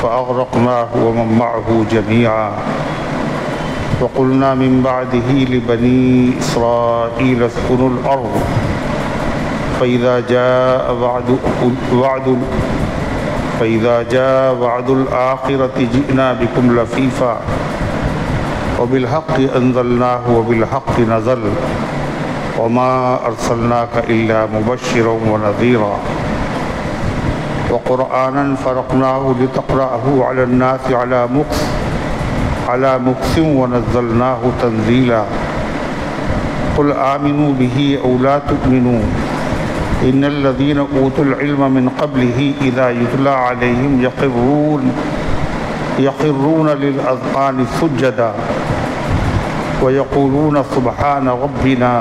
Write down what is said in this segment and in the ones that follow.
فأغرقناه ومن معه جميعا وقلنا من بعده لبني إسرائيل اسكنوا الأرض فإذا جاء وعد الآخرة جئنا بكم لفيفا وبالحق أنزلناه وبالحق نزل وما أرسلناك إلا مبشرا ونذيرا وقرآنا فرقناه لتقرأه على الناس على مكث ونزلناه تنزيلا قل آمنوا به أو لا تؤمنوا إن الذين أوتوا العلم من قبله إذا يتلى عليهم يخرون للأذقان سجدا ويقولون سبحان ربنا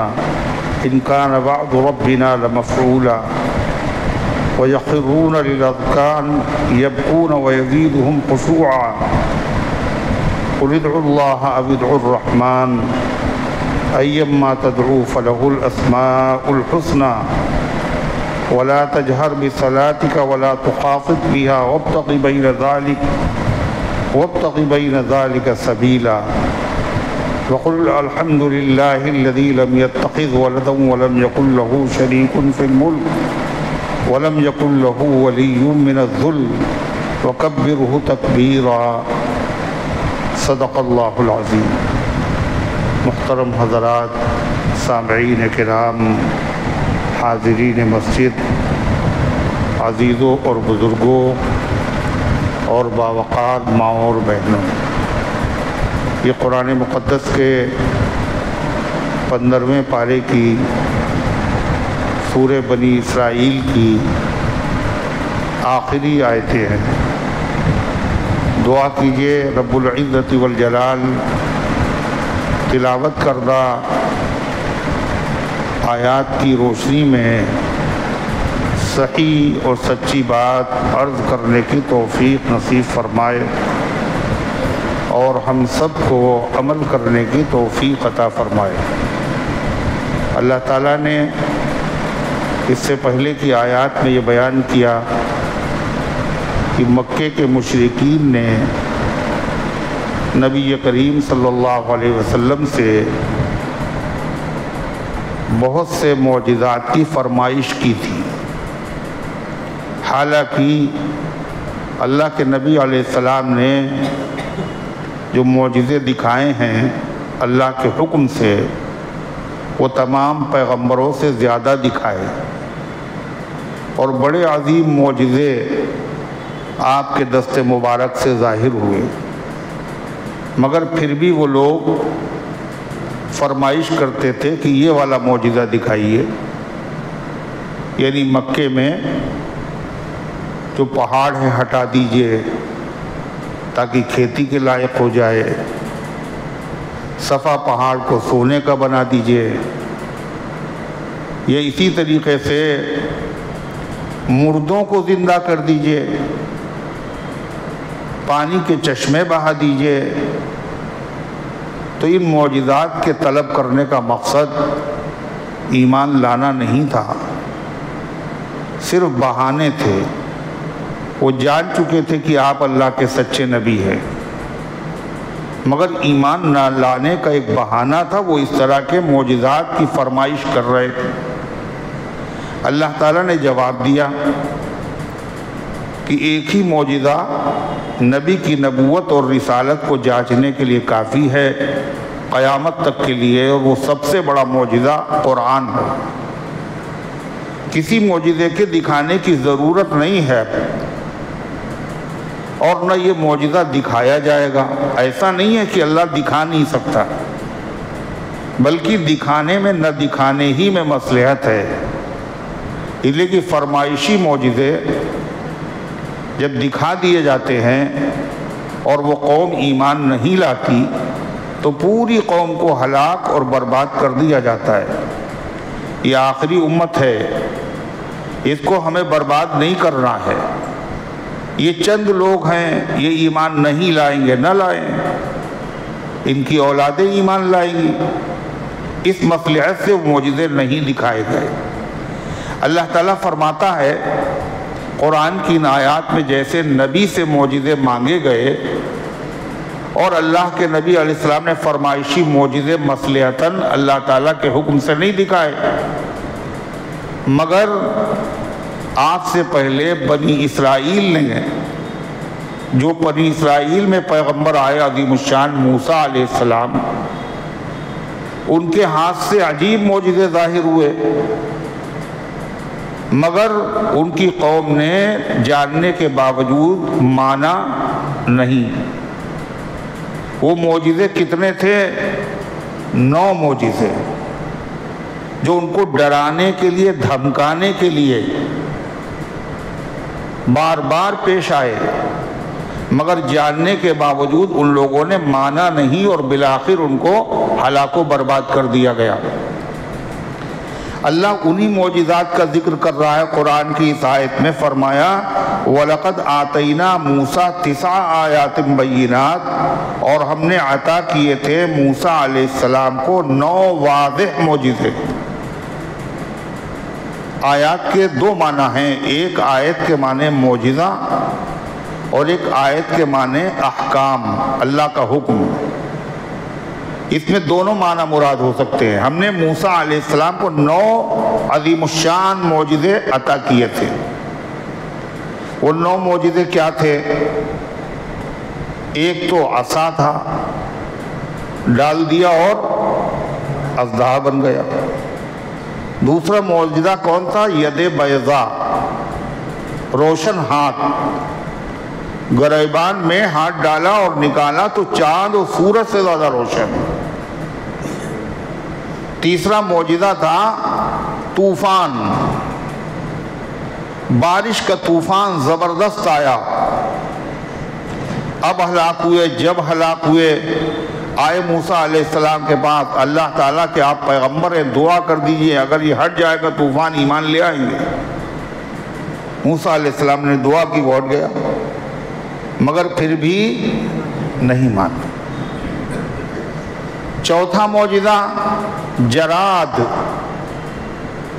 إن كان وعد ربنا لمفعولا ويخرون للأذقان يبكون ويزيدهم خشوعا قل ادعوا الله أو ادعوا الرحمن أيما تدعوا فله الأسماء الحسنى ولا تجهر بصلاتك ولا تخافت بها وابتغ بين ذلك سبيلا وقل الحمد لله الذي لم يتخذ ولدا ولم يكن له شريك في الملك ولم يكن له ولي من الذل وكبره تكبيرا صدق اللہ العظیم۔ محترم حضرات، سامعین کرام، حاضرین مسجد، عزیزوں اور بزرگوں اور باوقار ماؤں اور بہنوں، یہ قرآن مقدس کے 15ویں پارے کی سورہ بنی اسرائیل کی آخری آیتیں ہیں۔ دعا کیجئے رب العزت والجلال تلاوت کردہ آیات کی روشنی میں صحیح اور سچی بات عرض کرنے کی توفیق نصیب فرمائے اور ہم سب کو عمل کرنے کی توفیق عطا فرمائے۔ اللہ تعالیٰ نے اس سے پہلے کی آیات میں یہ بیان کیا کہ مکے کے مشرکین نے نبی کریم صلی اللہ علیہ وسلم سے بہت سے معجزات کی فرمائش کی تھی، حالانکہ اللہ کے نبی علیہ السلام نے جو معجزے دکھائے ہیں اللہ کے حکم سے، وہ تمام پیغمبروں سے زیادہ دکھائے اور بڑے عظیم معجزے آپ کے دست مبارک سے ظاہر ہوئے، مگر پھر بھی وہ لوگ فرمائش کرتے تھے کہ یہ والا معجزہ دکھائیے، یعنی مکے میں جو پہاڑ ہے ہٹا دیجئے تاکہ کھیتی کے لائق ہو جائے، صفا پہاڑ کو سونے کا بنا دیجئے، یہ اسی طریقے سے مردوں کو زندہ کر دیجئے، پانی کے چشمے بہا دیجئے۔ تو ان معجزات کے طلب کرنے کا مقصد ایمان لانا نہیں تھا، صرف بہانے تھے۔ وہ جان چکے تھے کہ آپ اللہ کے سچے نبی ہیں، مگر ایمان نہ لانے کا ایک بہانہ تھا، وہ اس طرح کے معجزات کی فرمائش کر رہے تھے۔ اللہ تعالیٰ نے جواب دیا کہ ایک ہی معجزہ نبی کی نبوت اور رسالت کو جانچنے کے لیے کافی ہے قیامت تک کے لیے، اور وہ سب سے بڑا معجزہ قرآن ہے۔ کسی معجزے کے دکھانے کی ضرورت نہیں ہے اور نہ یہ معجزہ دکھایا جائے گا۔ ایسا نہیں ہے کہ اللہ دکھا نہیں سکتا، بلکہ دکھانے میں نہ دکھانے ہی میں مصلحت ہے۔ اس لیے کہ فرمائشی معجزے جب دکھا دیے جاتے ہیں اور وہ قوم ایمان نہیں لاتی تو پوری قوم کو ہلاک اور برباد کر دیا جاتا ہے۔ یہ آخری امت ہے، اس کو ہمیں برباد نہیں کرنا ہے۔ یہ چند لوگ ہیں، یہ ایمان نہیں لائیں گے، نہ لائیں، ان کی اولادیں ایمان لائیں گی۔ اس مصلحت سے معجزے نہیں دکھائے گئے۔ اللہ تعالیٰ فرماتا ہے قرآن کی ان آیات میں جیسے نبی سے معجزے مانگے گئے اور اللہ کے نبی علیہ السلام نے فرمائشی معجزے مصلحتاً اللہ تعالیٰ کے حکم سے نہیں دکھائے، مگر آپ سے پہلے بنی اسرائیل نے، جو بنی اسرائیل میں پیغمبر آئے عظیم الشان موسیٰ علیہ السلام، ان کے ہاتھ سے عجیب معجزے ظاہر ہوئے، مگر ان کی قوم نے جاننے کے باوجود مانا نہیں۔ وہ معجزے کتنے تھے؟ 9 معجزے، جو ان کو ڈرانے کے لیے، دھمکانے کے لیے بار بار پیش آئے، مگر جاننے کے باوجود ان لوگوں نے مانا نہیں اور بالآخر ان کو ہلاک و برباد کر دیا گیا۔ اللہ انہی معجزات کا ذکر کر رہا ہے قرآن کی اس آیت میں، فرمایا وَلَقَدْ آتَيْنَا مُوسَىٰ 9 آیات بینات، اور ہم نے عطا کیے تھے موسیٰ علیہ السلام کو 9 واضح معجزے۔ آیات کے 2 معنی ہیں، ایک آیت کے معنی معجزہ اور ایک آیت کے معنی احکام، اللہ کا حکم۔ اس میں دونوں معنی مراد ہو سکتے ہیں۔ ہم نے موسیٰ علیہ السلام کو 9 عظیم الشان معجزے عطا کیے تھے۔ وہ 9 معجزے کیا تھے؟ ایک تو عصا تھا، ڈال دیا اور اژدہا بن گیا۔ دوسرا معجزہ کون تھا؟ ید بیضاء، روشن ہاتھ، گریبان میں ہاتھ ڈالا اور نکالا تو چاند اور سورج سے زیادہ روشن۔ تیسرا معجزہ تھا طوفان، بارش کا طوفان زبردست آیا۔ اب ہلاک ہوئے، جب ہلاک ہوئے آئے موسیٰ علیہ السلام کے پاس، اللہ تعالیٰ کہ آپ پیغمبر ہیں، دعا کر دیجئے اگر یہ ہٹ جائے گا طوفان ایمان لے آئیں گے۔ موسیٰ علیہ السلام نے دعا کی، وہ ہٹ گیا، مگر پھر بھی نہیں مانا۔ چوتھا معجزہ جراد،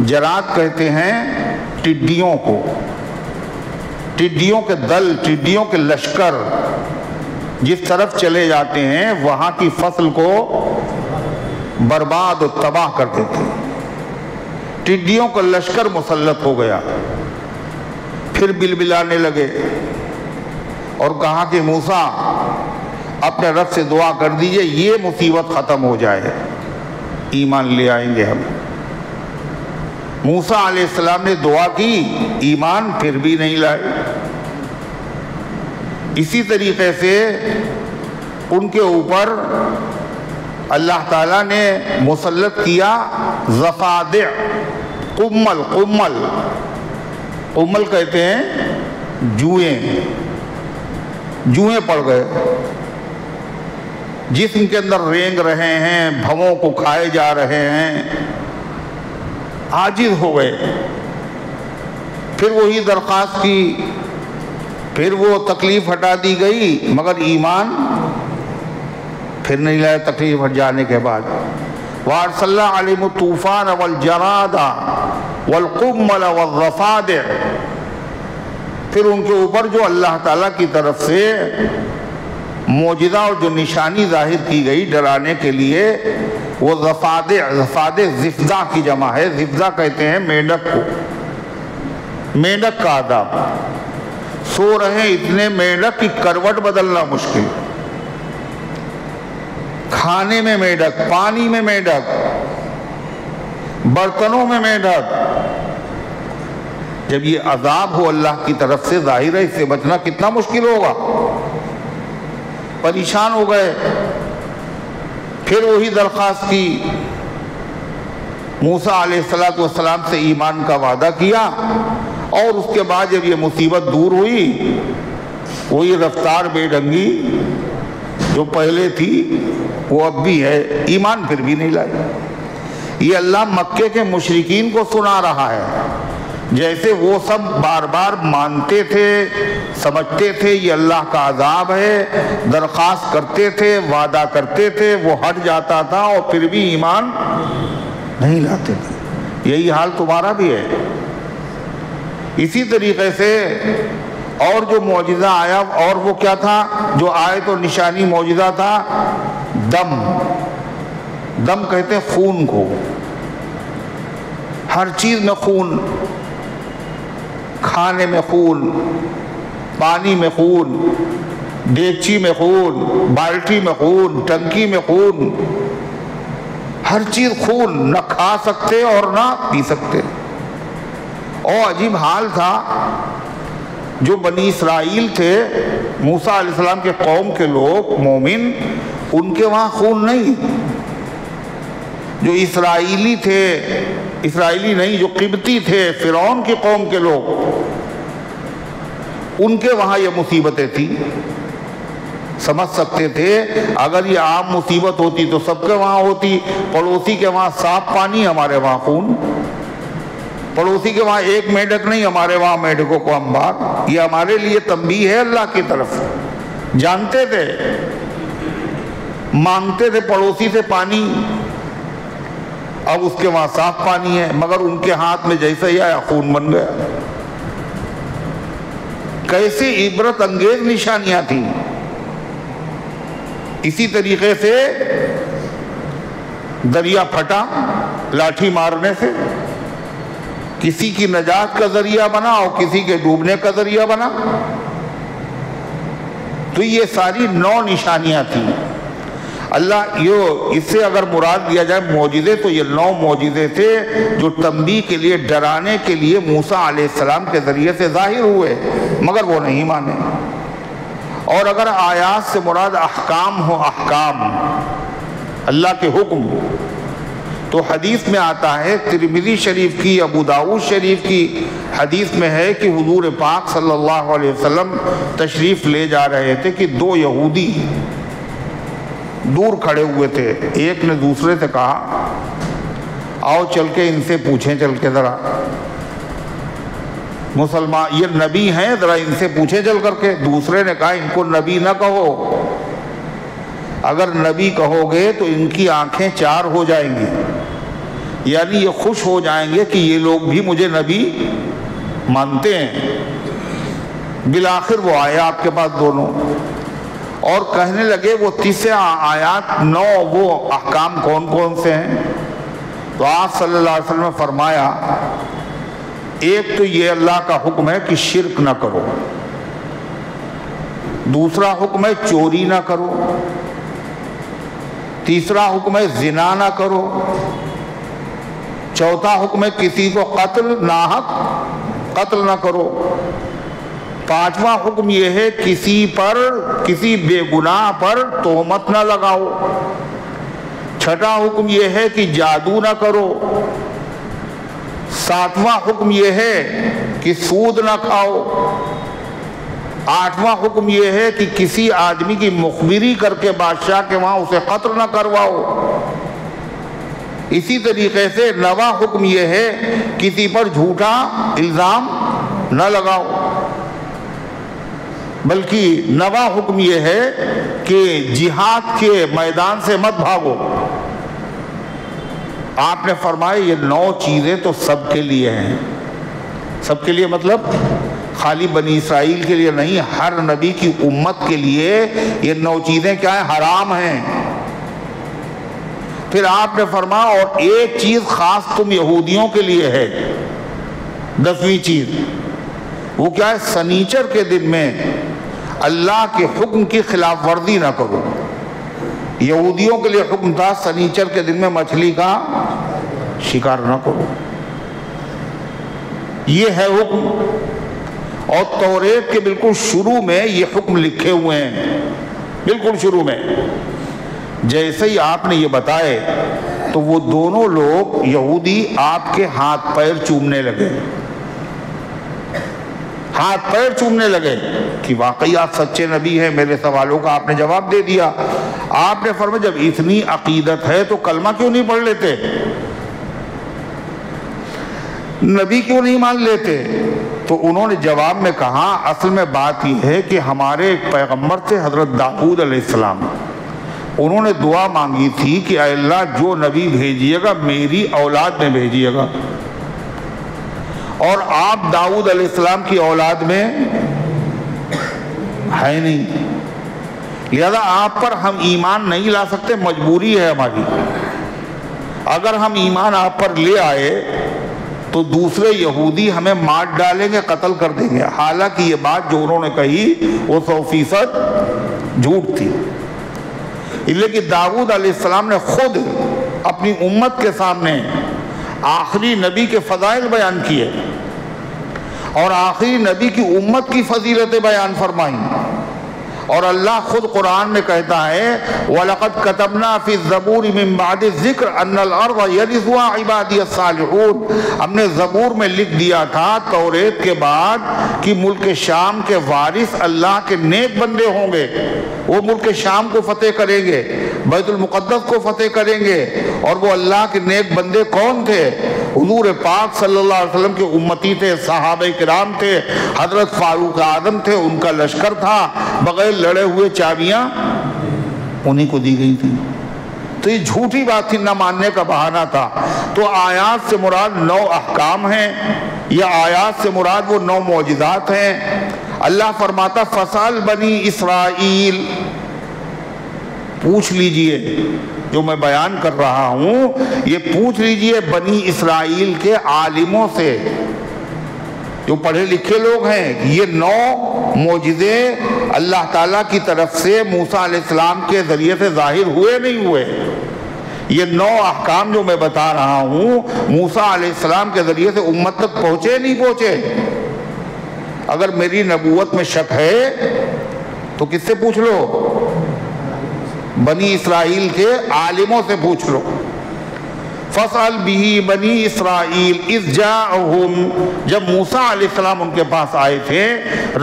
جراد کہتے ہیں ٹڈیوں کو، ٹڈیوں کے دل، ٹڈیوں کے لشکر جس طرف چلے جاتے ہیں وہاں کی فصل کو برباد و تباہ کر دیتے ہیں۔ ٹڈیوں کا لشکر مسلط ہو گیا، پھر بلبلانے لگے اور کہا کہ موسیٰ اپنے رب سے دعا کر دیجئے یہ مصیبت ختم ہو جائے، ایمان لے آئیں گے ہم۔ موسیٰ علیہ السلام نے دعا کی، ایمان پھر بھی نہیں لائے۔ اسی طریقے سے ان کے اوپر اللہ تعالیٰ نے مسلط کیا ضفادع، قمل، قمل، قمل کہتے ہیں جوئیں، جوئیں پڑ گئے، جسم کے اندر رینگ رہے ہیں، بھووں کو کھائے جا رہے ہیں، عاجز ہو گئے۔ پھر وہی درخواست کی، پھر وہ تکلیف ہٹا دی گئی، مگر ایمان پھر نہیں لائے تکلیف ہٹ جانے کے بعد۔ وَأَرْسَلْنَا عَلَيْهِمُ الطُّوفَانَ وَالْجَرَادَ وَالْقُمَّلَ وَالضَّفَادِعَ، پھر ان کے اوپر جو اللہ تعالیٰ کی طرف سے معجزہ اور جو نشانی ظاہر کی گئی ڈرانے کے لیے، وہ ضفادع، ضفادع ضفدع کی جمع ہے، ضفدع کہتے ہیں مینڈک کو، مینڈک کا عذاب۔ سو رہے اتنے مینڈک کی کروٹ بدلنا مشکل، کھانے میں مینڈک، پانی میں مینڈک، برتنوں میں مینڈک۔ جب یہ عذاب ہو اللہ کی طرف سے، ظاہر ہے اس سے بچنا کتنا مشکل ہوگا۔ پریشان ہو گئے، پھر وہی درخواست کی، موسیٰ علیہ السلام سے ایمان کا وعدہ کیا، اور اس کے بعد جب یہ مصیبت دور ہوئی، وہی رفتار بے ڈھنگی جو پہلے تھی وہ اب بھی ہے، ایمان پھر بھی نہیں لائے۔ یہ اللہ مکے کے مشرکین کو سنا رہا ہے، جیسے وہ سب بار بار مانتے تھے، سمجھتے تھے یہ اللہ کا عذاب ہے، درخواست کرتے تھے، وعدہ کرتے تھے، وہ ہٹ جاتا تھا اور پھر بھی ایمان نہیں لاتے تھے۔ یہی حال تمہارا بھی ہے۔ اسی طریقے سے اور جو معجزہ آیا، اور وہ کیا تھا جو آیت اور نشانی معجزہ تھا؟ دم کہتے ہیں خون کو، ہر چیز میں خون، کھانے میں خون، پانی میں خون، دیگچی میں خون، بالٹی میں خون، ٹنکی میں خون، ہر چیز خون، نہ کھا سکتے اور نہ پی سکتے۔ اور عجیب حال تھا، جو بنی اسرائیل تھے، موسیٰ علیہ السلام کے قوم کے لوگ مومن، ان کے وہاں خون نہیں۔ جو اسرائیلی تھے، اسرائیلی نہیں، جو قبطی تھے، فرعون کی قوم کے لوگ، ان کے وہاں یہ مصیبتیں تھیں۔ سمجھ سکتے تھے اگر یہ عام مصیبت ہوتی تو سب کے وہاں ہوتی، پڑوسی کے وہاں صاف پانی، ہمارے وہاں خون، پڑوسی کے وہاں ایک میڈک نہیں، ہمارے وہاں میڈکوں کو انبار۔ یہ ہمارے لیے تنبیہ ہے اللہ کی طرف۔ جانتے تھے، مانگتے تھے پڑوسی سے پانی، اب اس کے وہاں صاف پانی ہے، مگر ان کے ہاتھ میں جیسے ہی آیا خون بن گیا۔ کیسے عبرت انگیز نشانیاں تھیں۔ اسی طریقے سے دریا پھٹا لاٹھی مارنے سے، کسی کی نجات کا ذریعہ بنا اور کسی کے ڈوبنے کا ذریعہ بنا۔ تو یہ ساری 9 نشانیاں تھیں۔ اللہ اس سے اگر مراد دیا جائے معجزے، تو یہ 9 معجزے تھے جو تنبیہ کے لیے، ڈرانے کے لیے موسیٰ علیہ السلام کے ذریعے سے ظاہر ہوئے، مگر وہ نہیں مانے۔ اور اگر آیات سے مراد احکام ہو، احکام اللہ کے حکم، تو حدیث میں آتا ہے، ترمذی شریف کی، ابو داؤد شریف کی حدیث میں ہے کہ حضور پاک صلی اللہ علیہ وسلم تشریف لے جا رہے تھے کہ 2 یہودی دور کھڑے ہوئے تھے۔ ایک نے دوسرے سے کہا، آؤ چل کے ان سے پوچھیں، چل کے ذرا مسلمان یہ نبی ہیں، ذرا ان سے پوچھیں چل کر کے۔ دوسرے نے کہا، ان کو نبی نہ کہو، اگر نبی کہو گے تو ان کی آنکھیں 4 ہو جائیں گی، یعنی یہ خوش ہو جائیں گے کہ یہ لوگ بھی مجھے نبی مانتے ہیں۔ بالآخر وہ آئے آپ کے پاس دونوں، اور کہنے لگے وہ 30 آیات 9 وہ احکام کون کون سے ہیں؟ تو آپ صلی اللہ علیہ وسلم نے فرمایا، ایک تو یہ اللہ کا حکم ہے کہ شرک نہ کرو، دوسرا حکم ہے چوری نہ کرو، تیسرا حکم ہے زنا نہ کرو، چوتھا حکم ہے کسی کو قتل، ناحق قتل نہ کرو، پانچواں حکم یہ ہے کسی بے گناہ پر تہمت نہ لگاؤ، چھٹا حکم یہ ہے کہ جادو نہ کرو، ساتواں حکم یہ ہے کہ سود نہ کھاؤ، آٹھواں حکم یہ ہے کہ کسی آدمی کی مخبری کر کے بادشاہ کے وہاں اسے قتل نہ کرواؤ۔ اسی طریقے سے 9واں حکم یہ ہے کسی پر جھوٹا الزام نہ لگاؤ، بلکہ 9واں حکم یہ ہے کہ جہاد کے میدان سے مت بھاگو۔ آپ نے فرمایا یہ 9 چیزیں تو سب کے لیے ہیں۔ سب کے لیے مطلب خالی بنی اسرائیل کے لیے نہیں، ہر نبی کی امت کے لیے یہ 9 چیزیں کیا ہیں؟ حرام ہیں۔ پھر آپ نے فرمایا اور ایک چیز خاص تم یہودیوں کے لیے ہے، 10ویں چیز، وہ کیا ہے؟ سنیچر کے دن میں اللہ کے حکم کی خلاف ورزی نہ کرو۔ یہودیوں کے لیے حکم تھا سنیچر کے دن میں مچھلی کا شکار نہ کرو، یہ ہے حکم۔ اور توریت کے بالکل شروع میں یہ حکم لکھے ہوئے ہیں، بالکل شروع میں۔ جیسے ہی آپ نے یہ بتائے تو وہ دونوں لوگ یہودی آپ کے ہاتھ پیر چومنے لگے، ہاتھ پیر چومنے لگے کہ واقعی آپ سچے نبی ہیں، میرے سوالوں کا آپ نے جواب دے دیا۔ آپ نے فرمایا جب اتنی عقیدت ہے تو کلمہ کیوں نہیں پڑھ لیتے؟ نبی کیوں نہیں مان لیتے؟ تو انہوں نے جواب میں کہا اصل میں بات یہ ہے کہ ہمارے ایک پیغمبر تھے حضرت داؤد علیہ السلام، انہوں نے دعا مانگی تھی کہ اے اللہ جو نبی بھیجیے گا میری اولاد میں بھیجیے گا، اور آپ داؤد علیہ السلام کی اولاد میں ہے نہیں، لہذا آپ پر ہم ایمان نہیں لا سکتے، مجبوری ہے ہماری۔ اگر ہم ایمان آپ پر لے آئے تو دوسرے یہودی ہمیں مار ڈالیں گے، قتل کر دیں گے، حالانکہ یہ بات جو انہوں نے کہی وہ 100% جھوٹ تھی۔ لیکن داؤد علیہ السلام نے خود اپنی امت کے سامنے آخری نبی کے فضائل بیان کیے اور آخری نبی کی امت کی فضیلتیں بیان فرمائیں، اور اللہ خود قرآن میں کہتا ہے وَلَقَدْ كَتَبْنَا فِي الزَّبُورِ مِن بَعْدِ الذِّكْرِ أَنَّ الْأَرْضَ يَرِثُهَا عِبَادِيَ الصَّالِحُونَ، ہم نے زبور میں لکھ دیا تھا توریت کے بعد کہ ملک شام کے وارث اللہ کے نیک بندے ہوں گے، وہ ملک شام کو فتح کریں گے، بیت المقدس کو فتح کریں گے۔ اور وہ اللہ کے نیک بندے کون تھے؟ حضور پاک صلی اللہ علیہ وسلم کے امتی تھے، صحابہ کرام تھے، حضرت فاروق اعظم تھے، ان کا لشکر تھا، بغیر لڑے ہوئے چابیاں انہی کو دی گئی تھی۔ تو یہ جھوٹی بات تھی، نہ ماننے کا بہانہ تھا۔ تو آیات سے مراد 9 احکام ہیں، یا آیات سے مراد وہ 9 معجزات ہیں۔ اللہ فرماتا فَاسْأَلْ بنی اسرائیل، پوچھ لیجئے، جو میں بیان کر رہا ہوں یہ پوچھ لیجئے بنی اسرائیل کے عالموں سے، جو پڑھے لکھے لوگ ہیں، یہ 9 معجزے اللہ تعالیٰ کی طرف سے موسیٰ علیہ السلام کے ذریعے سے ظاہر ہوئے نہیں ہوئے؟ یہ 9 احکام جو میں بتا رہا ہوں موسیٰ علیہ السلام کے ذریعے سے امت تک پہنچے نہیں پہنچے؟ اگر میری نبوت میں شک ہے تو کس سے پوچھ لو؟ بنی اسرائیل کے عالموں سے پوچھ لو۔ فَاسْأَلْ بِهِ بنی اسرائیل اِذْ جَاءَهُمْ، جب موسیٰ علیہ السلام ان کے پاس آئے تھے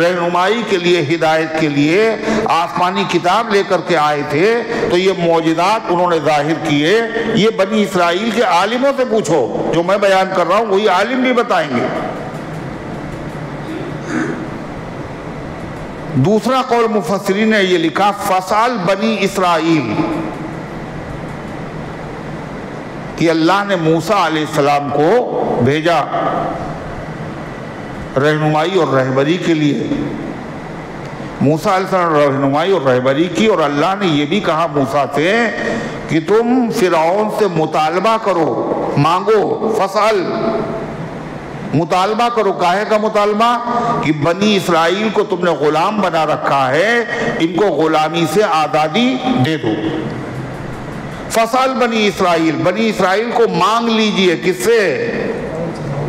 رہنمائی کے لیے، ہدایت کے لیے، آسمانی کتاب لے کر کے آئے تھے، تو یہ معجزات انہوں نے ظاہر کیے۔ یہ بنی اسرائیل کے عالموں سے پوچھو، جو میں بیان کر رہا ہوں وہی عالم بھی بتائیں گے۔ دوسرا قول مفسرین نے یہ لکھا فَاسْأَلْ بنی اسرائیل، کہ اللہ نے موسیٰ علیہ السلام کو بھیجا رہنمائی اور رہبری کے لیے۔ موسیٰ علیہ السلام نے رہنمائی اور رہبری کی، اور اللہ نے یہ بھی کہا موسیٰ سے کہ تم فرعون سے مطالبہ کرو، مانگو، فَاسْأَلْ، مطالبہ کرو۔ کاہے کا مطالبہ؟ کہ بنی اسرائیل کو تم نے غلام بنا رکھا ہے، ان کو غلامی سے آزادی دے دو۔ فَاسْأَلْ بنی اسرائیل، بنی اسرائیل کو مانگ لیجئے، کس سے؟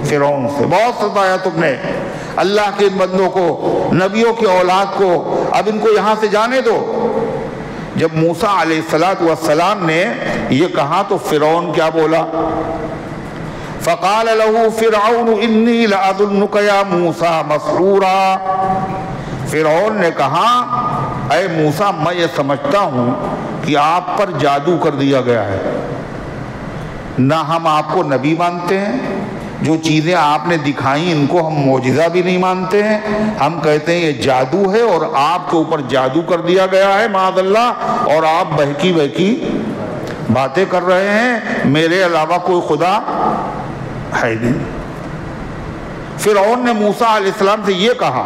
فرعون سے۔ بہت ستایا تم نے اللہ کے ان بندوں کو، نبیوں کی اولاد کو، اب ان کو یہاں سے جانے دو۔ جب موسیٰ علیہ السلام نے یہ کہا تو فرعون کیا بولا؟ فَقَالَ لَهُ فِرْعَوْنُ إِنِّي لَأَظُنُّكَ يَا مُوسَىٰ مَسْحُورًا، فرعون نے کہا اے موسیٰ میں یہ سمجھتا ہوں کہ آپ پر جادو کر دیا گیا ہے۔ نہ ہم آپ کو نبی مانتے ہیں، جو چیزیں آپ نے دکھائیں ان کو ہم معجزہ بھی نہیں مانتے ہیں، ہم کہتے ہیں یہ جادو ہے اور آپ کے اوپر جادو کر دیا گیا ہے معاذ اللہ، اور آپ بہکی بہکی باتیں کر رہے ہیں، میرے علاوہ کوئی خدا ہے نہیں۔ فرعون نے موسیٰ علیہ السلام سے یہ کہا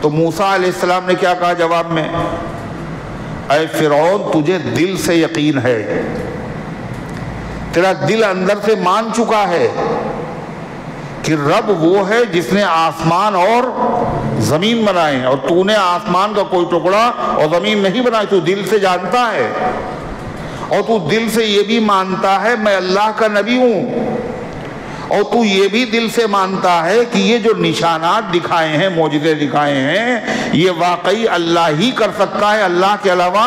تو موسیٰ علیہ السلام نے کیا کہا جواب میں؟ اے فرعون تجھے دل سے یقین ہے، تیرا دل اندر سے مان چکا ہے کہ رب وہ ہے جس نے آسمان اور زمین بنائے، اور تو نے آسمان کا کوئی ٹکڑا اور زمین نہیں بنائی، تو دل سے جانتا ہے، اور تو دل سے یہ بھی مانتا ہے میں اللہ کا نبی ہوں، اور تو یہ بھی دل سے مانتا ہے کہ یہ جو نشانات دکھائے ہیں، معجزے دکھائے ہیں، یہ واقعی اللہ ہی کر سکتا ہے، اللہ کے علاوہ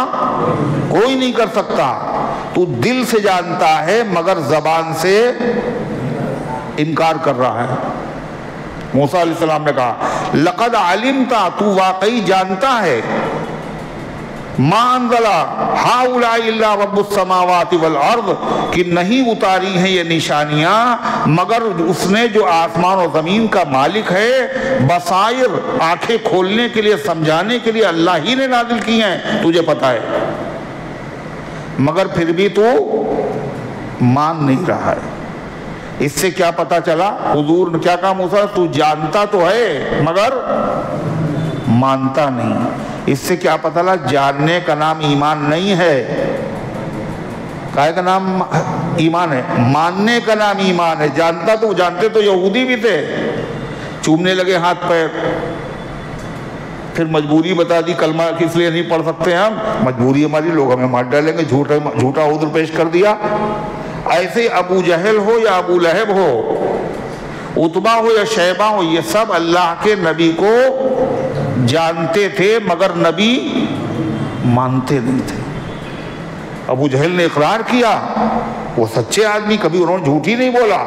کوئی نہیں کر سکتا۔ تو دل سے جانتا ہے مگر زبان سے انکار کر رہا ہے۔ موسیٰ علیہ السلام نے کہا لقد علمت، تو واقعی جانتا ہے، ما انزل ہؤلاء الا رب السماوات والارض، کہ نہیں اتاری ہیں یہ نشانیاں مگر اس نے جو آسمان و زمین کا مالک ہے، بصائر، آنکھیں کھولنے کے لیے، سمجھانے کے لیے اللہ ہی نے نازل کی ہیں، تجھے پتا ہے، مگر پھر بھی تو مان نہیں رہا ہے۔ اس سے کیا پتا چلا؟ حضور نے کیا کہا موسیٰ تو جانتا تو ہے مگر مانتا نہیں۔ اس سے کیا پتا چلا؟ جاننے کا نام ایمان نہیں ہے۔ کائے کا نام ایمان ہے؟ ماننے کا نام ایمان ہے۔ جانتا تو جانتے تو یہودی بھی تھے، چومنے لگے ہاتھ پیر، پھر مجبوری بتا دی کلمہ کس لیے نہیں پڑھ سکتے ہم، مجبوری ہماری، لوگ ہمیں مار ڈالیں گے، جھوٹا عذر پیش کر دیا۔ ایسے ابو جہل ہو یا ابو لہب ہو، عتبہ ہو یا شیبہ ہو، یہ سب اللہ کے نبی کو جانتے تھے مگر نبی مانتے نہیں تھے۔ ابو جہل نے اقرار کیا، وہ سچے آدمی، کبھی انہوں نے جھوٹ ہی نہیں بولا،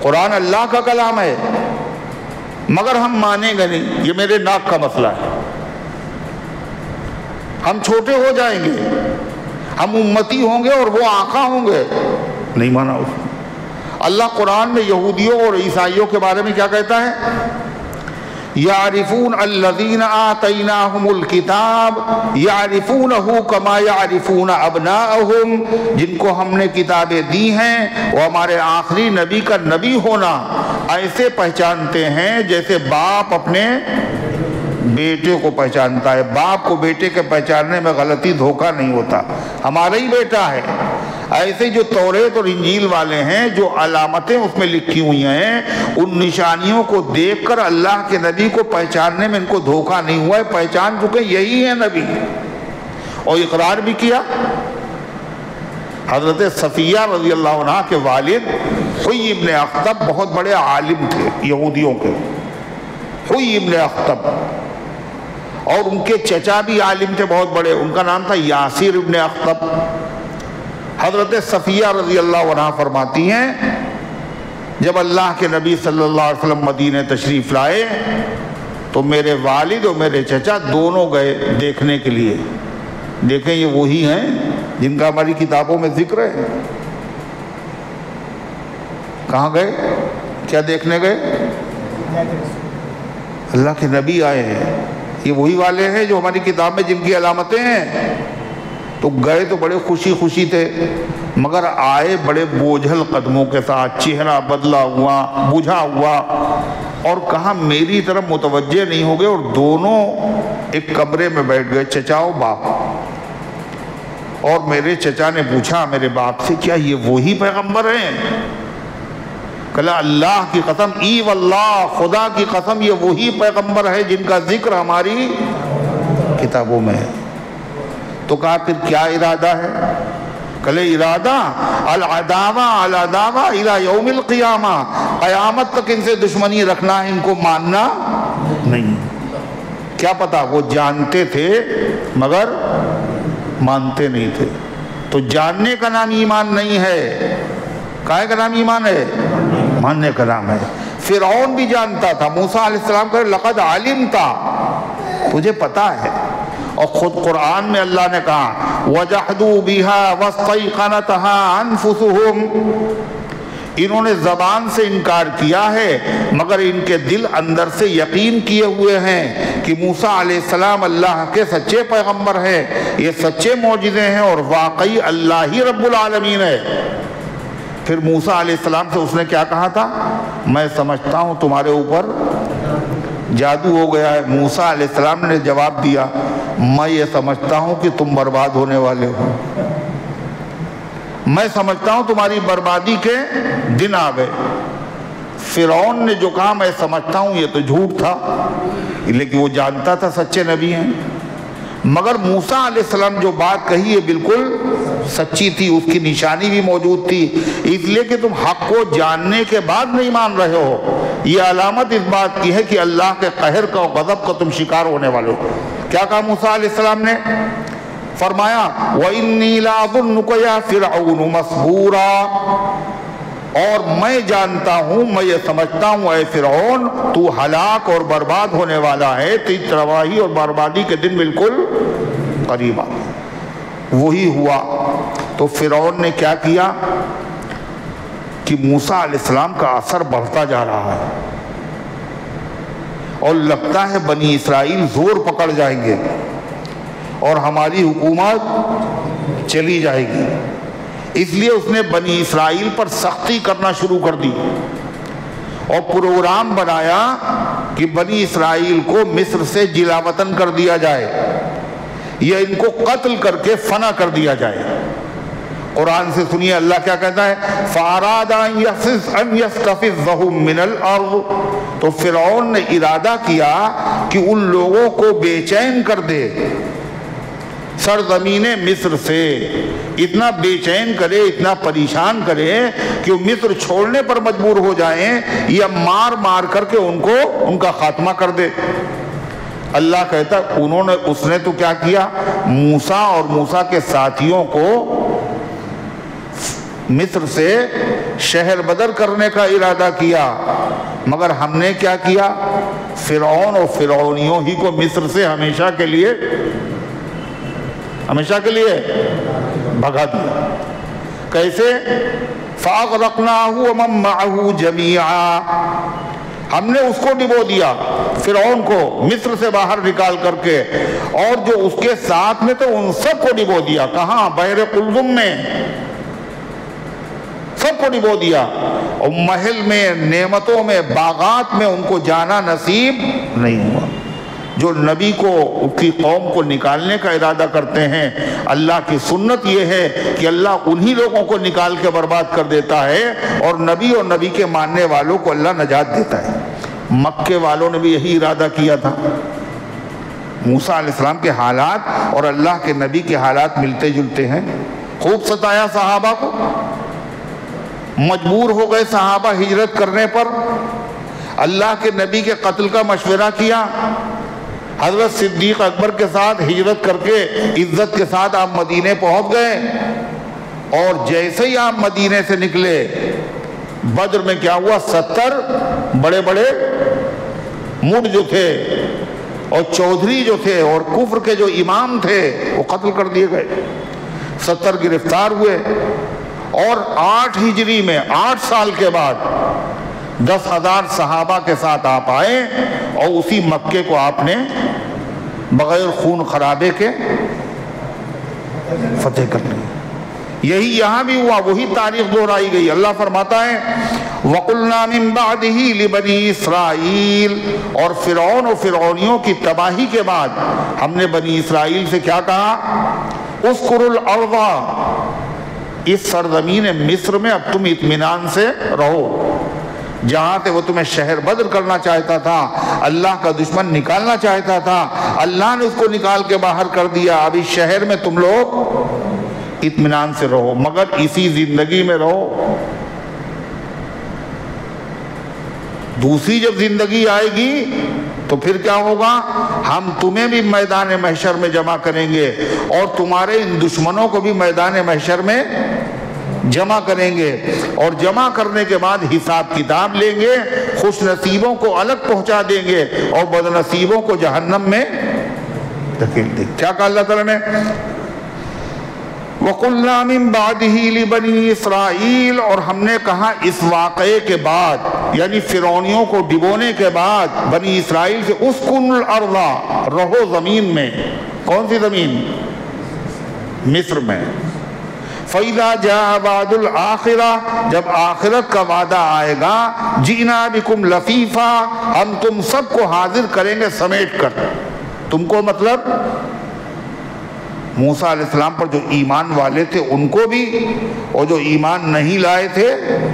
قرآن اللہ کا کلام ہے، مگر ہم مانیں گے نہیں، یہ میرے ناک کا مسئلہ ہے، ہم چھوٹے ہو جائیں گے، ہم امتی ہوں گے اور وہ آقا ہوں گے۔ نہیں مانا اس نے۔ اللہ قرآن میں یہودیوں اور عیسائیوں کے بارے میں کیا کہتا ہے؟ یعرفون الذین آتیناہم الکتاب یعرفونہ کما یعرفون ابناءہم، جن کو ہم نے کتابیں دی ہیں وہ ہمارے آخری نبی کا نبی ہونا ایسے پہچانتے ہیں جیسے باپ اپنے بیٹے کو پہچانتا ہے۔ باپ کو بیٹے کے پہچاننے میں غلطی دھوکہ نہیں ہوتا، ہمارا ہی بیٹا ہے۔ ایسے جو توریت اور انجیل والے ہیں، جو علامتیں اس میں لکھی ہوئی ہیں، ان نشانیوں کو دیکھ کر اللہ کے نبی کو پہچاننے میں ان کو دھوکہ نہیں ہوا ہے، پہچان چکے یہی ہے نبی، اور اقرار بھی کیا۔ حضرت صفیہ رضی اللہ عنہ کے والد حوی ابن اخطب بہت بڑے عالم تھے یہودیوں کے، حوی ابن اخطب، اور ان کے چچا بھی عالم تھے بہت بڑے، ان کا نام تھا یاسر ابن اخطب۔ حضرت صفیہ رضی اللہ عنہ فرماتی ہیں جب اللہ کے نبی صلی اللہ علیہ وسلم مدینہ تشریف لائے تو میرے والد اور میرے چچا دونوں گئے دیکھنے کے لیے، دیکھیں یہ وہی ہیں جن کا ہماری کتابوں میں ذکر ہے۔ کہاں گئے؟ کیا دیکھنے گئے؟ اللہ کے نبی آئے ہیں، یہ وہی والے ہیں جو ہماری کتاب میں جن کی علامتیں ہیں۔ تو گئے تو بڑے خوشی خوشی تھے، مگر آئے بڑے بوجھل قدموں کے ساتھ، چہرہ بدلا ہوا، بجھا ہوا، اور کہاں میری طرف متوجہ نہیں ہو گئے، اور دونوں ایک کمرے میں بیٹھ گئے، چچا و باپ۔ اور میرے چچا نے پوچھا میرے باپ سے، کیا یہ وہی پیغمبر ہیں؟ کہا اللہ کی قسم، ای واللہ، خدا کی قسم یہ وہی پیغمبر ہے جن کا ذکر ہماری کتابوں میں ہے۔ تو کہا پھر کیا ارادہ ہے؟ کہلے ارادہ العداوہ الی یوم القیامہ، قیامت تک ان سے دشمنی رکھنا ہے، ان کو ماننا نہیں۔ کیا پتا وہ جانتے تھے مگر مانتے نہیں تھے۔ تو جاننے کا نام ایمان نہیں ہے، کائے کا نام ایمان ہے؟ ماننے کا نام ہے۔ فرعون بھی جانتا تھا، موسیٰ علیہ السلام کہے لقد علمتا، تجھے پتا ہے۔ اور خود قرآن میں اللہ نے کہا وَجَحْدُوا بِهَا وَاسْتَيْقَنَتْهَا أَنفُسُهُمْ، انہوں نے زبان سے انکار کیا ہے مگر ان کے دل اندر سے یقین کیے ہوئے ہیں کہ موسیٰ علیہ السلام اللہ کے سچے پیغمبر ہیں، یہ سچے معجزے ہیں اور واقعی اللہ ہی رب العالمین ہے۔ پھر موسیٰ علیہ السلام سے اس نے کیا کہا تھا؟ میں سمجھتا ہوں تمہارے اوپر جادو ہو گیا ہے۔ موسیٰ علیہ السلام نے جواب دیا میں یہ سمجھتا ہوں کہ تم برباد ہونے والے ہو، میں سمجھتا ہوں تمہاری بربادی کے دن آ گئے۔ فرعون نے جو کہا میں سمجھتا ہوں یہ تو جھوٹ تھا، لیکن وہ جانتا تھا سچے نبی ہیں۔ مگر موسیٰ علیہ السلام جو بات کہی ہے بالکل سچی تھی، اس کی نشانی بھی موجود تھی، اس لیے کہ تم حق کو جاننے کے بعد نہیں مان رہے ہو، یہ علامت اس بات کی ہے کہ اللہ کے قہر کا اور غضب کا تم شکار ہونے والے ہو۔ کیا کہا موسیٰ علیہ السلام نے؟ فرمایا وَإِنِّي لَأَظُنُّكَ يَا فِرْعَوْنُ مَسْبُورًا، اور میں جانتا ہوں، میں یہ سمجھتا ہوں اے فرعون تو ہلاک اور برباد ہونے والا ہے، تیری تباہی اور بربادی کے دن بالکل قریب آ۔ وہی ہوا۔ تو فرعون نے کیا کیا کہ موسیٰ علیہ السلام کا اثر بڑھتا جا رہا ہے اور لگتا ہے بنی اسرائیل زور پکڑ جائیں گے اور ہماری حکومت چلی جائے گی، اس لیے اس نے بنی اسرائیل پر سختی کرنا شروع کر دی اور پروگرام بنایا کہ بنی اسرائیل کو مصر سے جلا وطن کر دیا جائے یا ان کو قتل کر کے فنا کر دیا جائے۔ قرآن سے سنیے اللہ کیا کہتا ہے، فَأَرَادَ أَن يَسْتَفِزَّهُم مِّنَ الْأَرْضِ، تو فرعون نے ارادہ کیا کہ ان لوگوں کو بے چین کر دے سرزمین مصر سے، اتنا بے چین کرے، اتنا پریشان کرے کہ وہ مصر چھوڑنے پر مجبور ہو جائیں یا مار مار کر کے ان کا خاتمہ کر دے۔ اللہ کہتا اس نے تو کیا کیا، موسیٰ اور موسیٰ کے ساتھیوں کو مصر سے شہر بدر کرنے کا ارادہ کیا، مگر ہم نے کیا کیا، فرعون اور فرعونیوں ہی کو مصر سے ہمیشہ کے لیے بھگا دیا۔ کیسے؟ فَأَغْرَقْنَاهُ وَمَن مَّعَهُ جَمِيعًا، ہم نے اس کو ڈبو دیا، فرعون کو مصر سے باہر نکال کر کے، اور جو اس کے ساتھ میں تو ان سب کو ڈبو دیا۔ کہاں؟ بحر قلزم میں سب کو ڈبو دیا، اور محل میں، نعمتوں میں، باغات میں ان کو جانا نصیب نہیں ہوا۔ جو نبی کو، اس کی قوم کو نکالنے کا ارادہ کرتے ہیں، اللہ کی سنت یہ ہے کہ اللہ انہی لوگوں کو نکال کے برباد کر دیتا ہے، اور نبی کے ماننے والوں کو اللہ نجات دیتا ہے۔ مکے والوں نے بھی یہی ارادہ کیا تھا۔ موسیٰ علیہ السلام کے حالات اور اللہ کے نبی کے حالات ملتے جلتے ہیں۔ خوب ستایا صحابہ کو، مجبور ہو گئے صحابہ ہجرت کرنے پر، اللہ کے نبی کے قتل کا مشورہ کیا۔ حضرت صدیق اکبر کے ساتھ ہجرت کر کے عزت کے ساتھ آپ مدینے پہنچ گئے، اور جیسے ہی آپ مدینے سے نکلے، بدر میں کیا ہوا، 70 بڑے بڑے مڈ جو تھے اور چودھری جو تھے اور کفر کے جو امام تھے وہ قتل کر دیے گئے، 70 گرفتار ہوئے۔ اور 8 ہجری میں 8 سال کے بعد 10,000 صحابہ کے ساتھ آپ آئے، اور اسی مکے کو آپ نے بغیر خون خرابے کے فتح کر لیا۔ یہی یہاں بھی ہوا، وہی تاریخ دہرائی گئی۔ اللہ فرماتا ہے وَقُلْنَا مِن بَعْدِهِ لِبَنِي اسرائیل، اور فرعون و فرعونیوں کی تباہی کے بعد ہم نے بنی اسرائیل سے کیا کہا، اُذْكُرُوا الْأَرْضَ، اس سرزمین مصر میں اب تم اطمینان سے رہو۔ جہاں سے وہ تمہیں شہر بدر کرنا چاہتا تھا، اللہ کا دشمن نکالنا چاہتا تھا، اللہ نے اس کو نکال کے باہر کر دیا۔ اب اس شہر میں تم لوگ اطمینان سے رہو، مگر اسی زندگی میں رہو۔ دوسری جب زندگی آئے گی تو پھر کیا ہوگا، ہم تمہیں بھی میدان محشر میں جمع کریں گے، اور تمہارے ان دشمنوں کو بھی میدان محشر میں جمع کریں گے، اور جمع کرنے کے بعد حساب کتاب لیں گے، خوش نصیبوں کو الگ پہنچا دیں گے اور بد نصیبوں کو جہنم میں دھکیل دیں گے۔ کیا کہا اللہ تعالیٰ نے، وَقُلْنَا مِن بَعْدِهِ لِبَنِي اسرائیل، اور ہم نے کہا اس واقعے کے بعد، یعنی فرعونیوں کو ڈبونے کے بعد، بنی اسرائیل سے اُسْكُنُوا الْأَرْضَ، رہو زمین میں۔ کون سی زمین؟ مصر میں۔ فَإِذَا جَاءَ وَعْدُ الْآخِرَةِ، جب آخرت کا وعدہ آئے گا، جِئْنَا بِكُمْ لَفِيفًا، ہم تم سب کو حاضر کریں گے سمیٹ کر۔ تم کو مطلب موسیٰ علیہ السلام پر جو ایمان والے تھے ان کو بھی، اور جو ایمان نہیں لائے تھے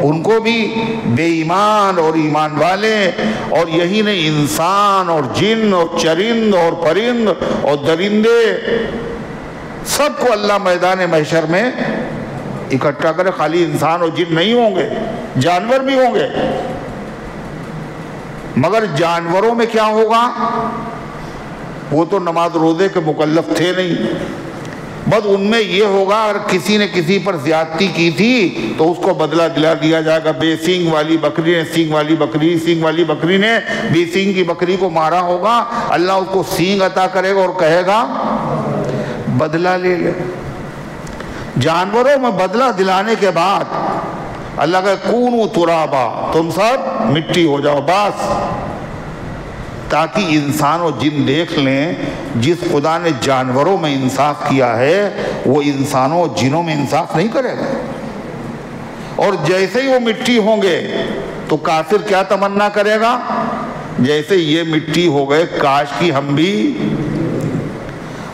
ان کو بھی، بے ایمان اور ایمان والے، اور یہی نہیں انسان اور جن اور چرند اور پرند اور درندے، سب کو اللہ میدان محشر میں اکٹھا کرے۔ خالی انسان اور جن نہیں ہوں گے، جانور بھی ہوں گے، مگر جانوروں میں کیا ہوگا، وہ تو نماز روزے کے مکلف تھے نہیں، بس ان میں یہ ہوگا اگر کسی نے کسی پر زیادتی کی تھی تو اس کو بدلہ دلا دیا جائے گا۔ بے سینگ والی بکری نے سینگ والی بکری، سینگ والی بکری نے بے سینگ کی بکری کو مارا ہوگا، اللہ اس کو سینگ عطا کرے گا اور کہے گا بدلہ لے لے۔ جانوروں میں بدلہ دلانے کے بعد اللہ کا کونوا ترابا، تم سب مٹی ہو جاؤ بس، تاکہ انسان و جن دیکھ لیں جس خدا نے جانوروں میں انصاف کیا ہے وہ انسانوں و جنوں میں انصاف نہیں کرے گا۔ اور جیسے ہی وہ مٹی ہوں گے تو کافر کیا تمنا کرے گا؟ جیسے یہ مٹی ہو گئے کاش کی ہم بھی.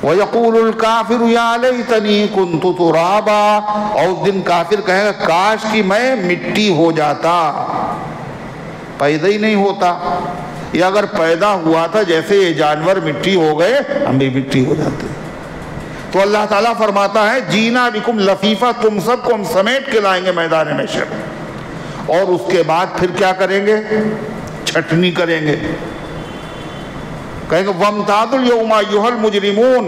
وَيَقُولُ الْكَافِرُ يَا لَيْتَنِي كُنْتُ تُرَابًا، اور اس دن کافر کہے گا کاش کی میں مٹی ہو جاتا. پیدا ہی نہیں ہوتا، یا اگر پیدا ہوا تھا جیسے یہ جانور مٹی ہو گئے ہم بھی مٹی ہو جاتے. تو اللہ تعالیٰ فرماتا ہے جینا بکم لفیفہ، تم سب کو ہم سمیٹ کے لائیں گے میدان محشر. اور اس کے بعد پھر کیا کریں گے؟ چھٹنی کریں گے. کہیں گے وَامْتَازُوا الْيَوْمَ أَيُّهَا الْمُجْرِمُونَ،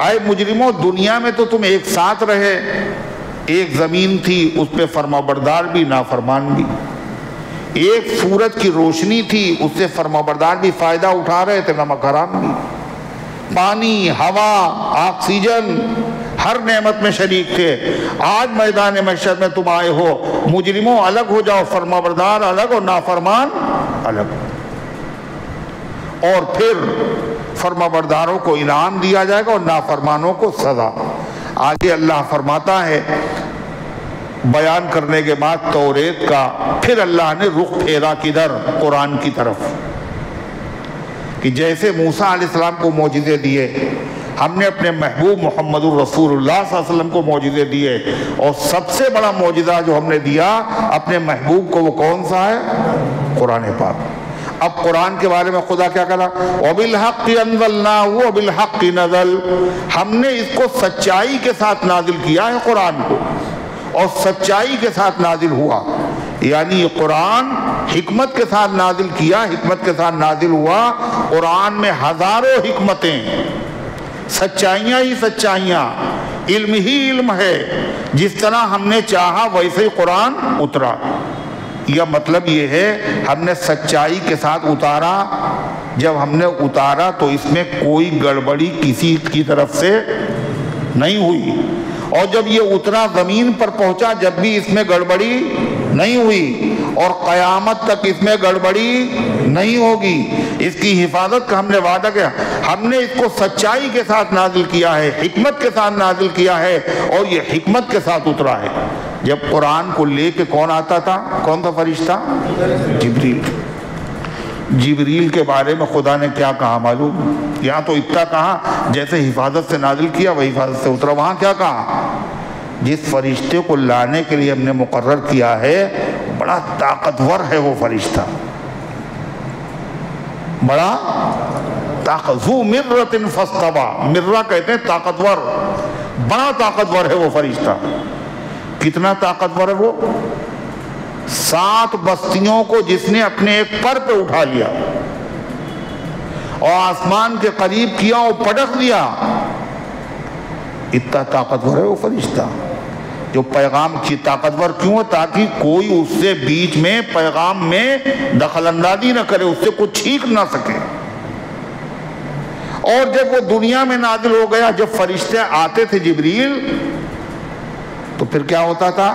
آئے مجرموں دنیا میں تو تم ایک ساتھ رہے، ایک زمین تھی اس پہ فرما بردار بھی نافرمان بھی، ایک سورج کی روشنی تھی اس سے فرما بردار بھی فائدہ اٹھا رہے تھے نمک حرام بھی، پانی، ہوا، آکسیجن، ہر نعمت میں شریک تھے. آج میدان محشر میں تم آئے ہو، مجرموں الگ ہو جاؤ، فرما بردار الگ اور نافرمان الگ. اور پھر فرما برداروں کو انعام دیا جائے گا اور نافرمانوں کو سزا. آگے اللہ فرماتا ہے بیان کرنے کے بعد توریت کا، پھر اللہ نے رخ پھیرا کدھر؟ قرآن کی طرف. کہ جیسے موسیٰ علیہ السلام کو معجزے دیے، ہم نے اپنے محبوب محمد الرسول اللہ صلی اللہ علیہ وسلم کو معجزے دیے، اور سب سے بڑا معجزہ جو ہم نے دیا اپنے محبوب کو وہ کون سا ہے؟ قرآن پاک. اب قرآن کے بارے میں خدا کیا کہا؟ وَبِالْحَقِّ أَنزَلْنَاهُ وَبِالْحَقِّ نَزَلَ، ہم نے اس کو سچائی کے ساتھ نازل کیا ہے قرآن کو، اور سچائی کے ساتھ نازل ہوا. یعنی یہ قرآن حکمت کے ساتھ نازل کیا، حکمت کے ساتھ نازل ہوا. قرآن میں ہزاروں حکمتیں، سچائیاں ہی سچائیاں، علم ہی علم ہے. جس طرح ہم نے چاہا ویسے ہی قرآن اترا. یا مطلب یہ ہے ہم نے سچائی کے ساتھ اتارا. جب ہم نے اتارا تو اس میں کوئی گڑبڑی کسی کی طرف سے نہیں ہوئی، اور جب یہ اترا زمین پر پہنچا جب بھی اس میں گڑبڑی نہیں ہوئی، اور قیامت تک اس میں گڑبڑی نہیں ہوگی. اس کی حفاظت کا ہم نے وعدہ کیا. ہم نے اس کو سچائی کے ساتھ نازل کیا ہے، حکمت کے ساتھ نازل کیا ہے، اور یہ حکمت کے ساتھ اترا ہے. جب قرآن کو لے کے کون آتا تھا؟ کون تھا فرشتہ؟ جبریل. جبریل کے بارے میں خدا نے کیا کہا معلوم؟ یہاں تو اتنا کہا جیسے حفاظت سے نازل کیا وہی حفاظت سے اترا. وہاں کیا کہا؟ جس فرشتے کو لانے کے لیے ہم نے مقرر کیا ہے بڑا طاقتور ہے وہ فرشتہ، بڑا ذو مرۃ فاستویٰ. مرہ کہتے ہیں طاقتور، بڑا طاقتور ہے وہ فرشتہ. کتنا طاقتور ہے وہ؟ 7 بستیوں کو جس نے اپنے ایک پر پہ اٹھا لیا اور آسمان کے قریب کیا اور پٹک دیا. اتنا طاقتور ہے وہ فرشتہ. جو پیغام کی طاقتور کیوں ہے؟ تاکہ کوئی اس سے بیچ میں پیغام میں دخل اندازی نہ کرے، اس سے کچھ چھینک نہ سکے. اور جب وہ دنیا میں نازل ہو گیا، جب فرشتے آتے تھے جبریل تو پھر کیا ہوتا تھا؟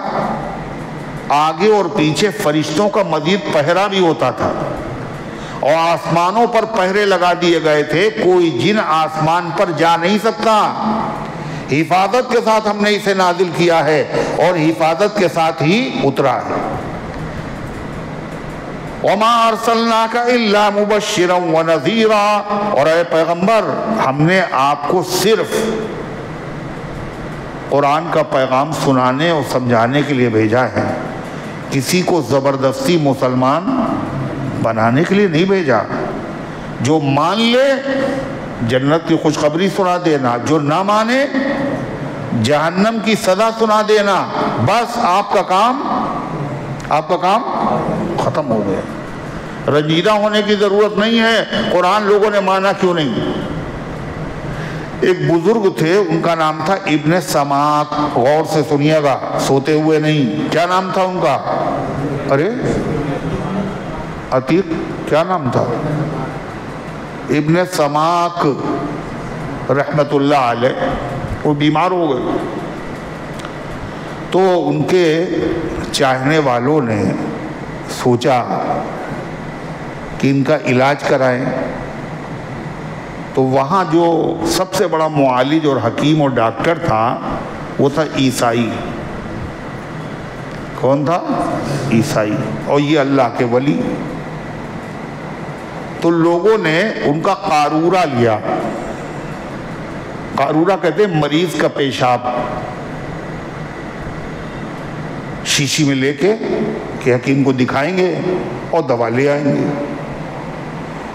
آگے اور پیچھے فرشتوں کا مزید پہرا بھی ہوتا تھا، اور آسمانوں پر پہرے لگا دیے گئے تھے. کوئی جن آسمان پر جا نہیں سکتا. حفاظت کے ساتھ ہم نے اسے نازل کیا ہے اور حفاظت کے ساتھ ہی اترا ہے. وَمَا أَرْسَلْنَاكَ إِلَّا مُبَشِّرًا وَنَذِيرًا، اور اے پیغمبر ہم نے آپ کو صرف قرآن کا پیغام سنانے اور سمجھانے کے لیے بھیجا ہے. کسی کو زبردستی مسلمان بنانے کے لیے نہیں بھیجا. جو مان لے جنت کی خوشخبری سنا دینا، جو نہ مانے جہنم کی سزا سنا دینا. بس آپ کا کام ختم ہو گیا. رنجیدہ ہونے کی ضرورت نہیں ہے قرآن لوگوں نے مانا کیوں نہیں. ایک بزرگ تھے، ان کا نام تھا ابن سماک. غور سے سنیے گا، سوتے ہوئے نہیں. کیا نام تھا ان کا؟ ارے عتیق کیا نام تھا؟ ابن سماک رحمت اللہ علیہ. وہ بیمار ہو گئے تو ان کے چاہنے والوں نے سوچا کہ ان کا علاج کرائیں. تو وہاں جو سب سے بڑا معالج اور حکیم اور ڈاکٹر تھا وہ تھا عیسائی. کون تھا؟ عیسائی، اور یہ اللہ کے ولی۔ تو لوگوں نے ان کا قارورہ لیا، قارورہ کہتے ہیں مریض کا پیشاب، شیشی میں لے کے کہ حکیم کو دکھائیں گے اور دوا لے آئیں گے۔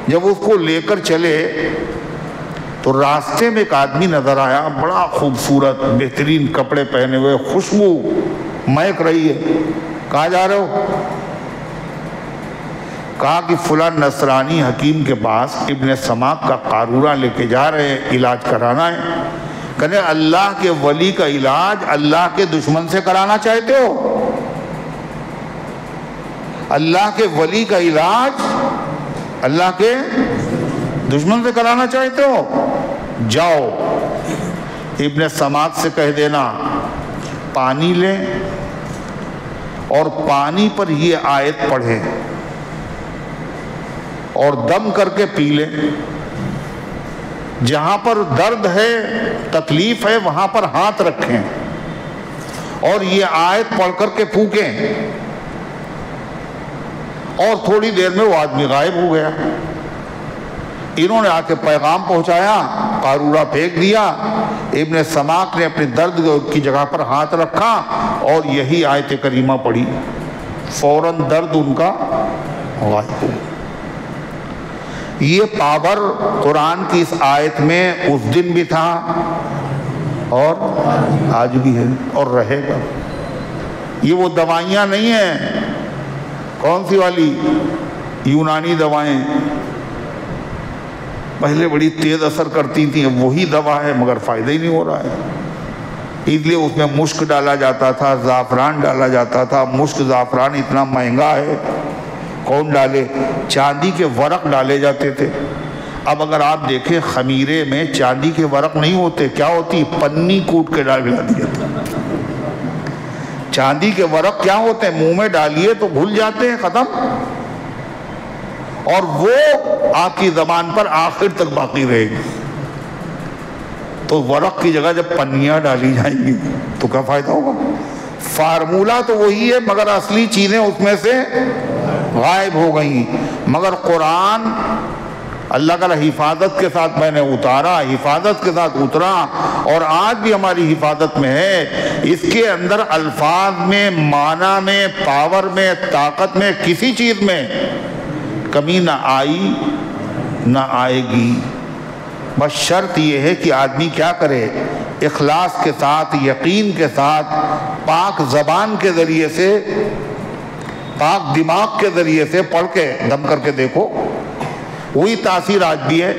جب اس کو لے کر چلے تو راستے میں ایک آدمی نظر آیا، بڑا خوبصورت، بہترین کپڑے پہنے ہوئے، خوشبو مہک رہی ہے۔ کہاں جا رہے ہو؟ کہا کہ فلاں نصرانی حکیم کے پاس ابن سماک کا قارورہ لے کے جا رہے ہیں، علاج کرانا ہے۔ کہنے اللہ کے ولی کا علاج اللہ کے دشمن سے کرانا چاہتے ہو؟ اللہ کے ولی کا علاج اللہ کے دشمن سے کرانا چاہتے ہو؟ جاؤ ابن سماک سے کہہ دینا پانی لیں اور پانی پر یہ آیت پڑھیں اور دم کر کے پی لیں۔ جہاں پر درد ہے، تکلیف ہے، وہاں پر ہاتھ رکھیں اور یہ آیت پڑھ کر کے پھونکیں، اور تھوڑی دیر میں وہ آدمی غائب ہو گیا۔ انہوں نے آ کے پیغام پہنچایا، قارورہ پھینک دیا، ابن سماک نے اپنے درد کی جگہ پر ہاتھ رکھا اور یہی آیت کریمہ پڑھی، فوراً درد ان کا غائب ہو گیا۔ یہ پاور قرآن کی اس آیت میں اس دن بھی تھا اور آج بھی ہے اور رہے گا۔ یہ وہ دوائیاں نہیں ہیں، کون سی والی یونانی دوائیں پہلے بڑی تیز اثر کرتی تھیں، وہی دوا ہے مگر فائدہ ہی نہیں ہو رہا ہے۔ اس لیے اس میں مشک ڈالا جاتا تھا، زعفران ڈالا جاتا تھا۔ مشک زعفران اتنا مہنگا ہے، کون ڈالے؟ چاندی کے ورق ڈالے جاتے تھے۔ اب اگر آپ دیکھیں خمیرے میں چاندی کے ورق نہیں ہوتے، کیا ہوتی؟ پنی کوٹ کے ڈال دیا تھا۔ چاندی کے ورق کیا ہوتے ہیں؟ منہ میں ڈالیے تو گھل جاتے ہیں، ختم، اور وہ آپ کی زبان پر آخر تک باقی رہے گی۔ تو ورق کی جگہ جب پنیاں ڈالی جائیں گی تو کیا فائدہ ہوگا؟ فارمولہ تو وہی ہے مگر اصلی چیزیں اس میں سے غائب ہو گئیں۔ مگر قرآن اللہ کا حفاظت کے ساتھ میں نے اتارا، حفاظت کے ساتھ اترا، اور آج بھی ہماری حفاظت میں ہے۔ اس کے اندر الفاظ میں، معنی میں، پاور میں، طاقت میں، کسی چیز میں کمی نہ آئی نہ آئے گی۔ بس شرط یہ ہے کہ آدمی کیا کرے؟ اخلاص کے ساتھ، یقین کے ساتھ، پاک زبان کے ذریعے سے، پاک دماغ کے ذریعے سے پڑھ کے دم کر کے دیکھو، وہی تاثیر آج بھی ہے۔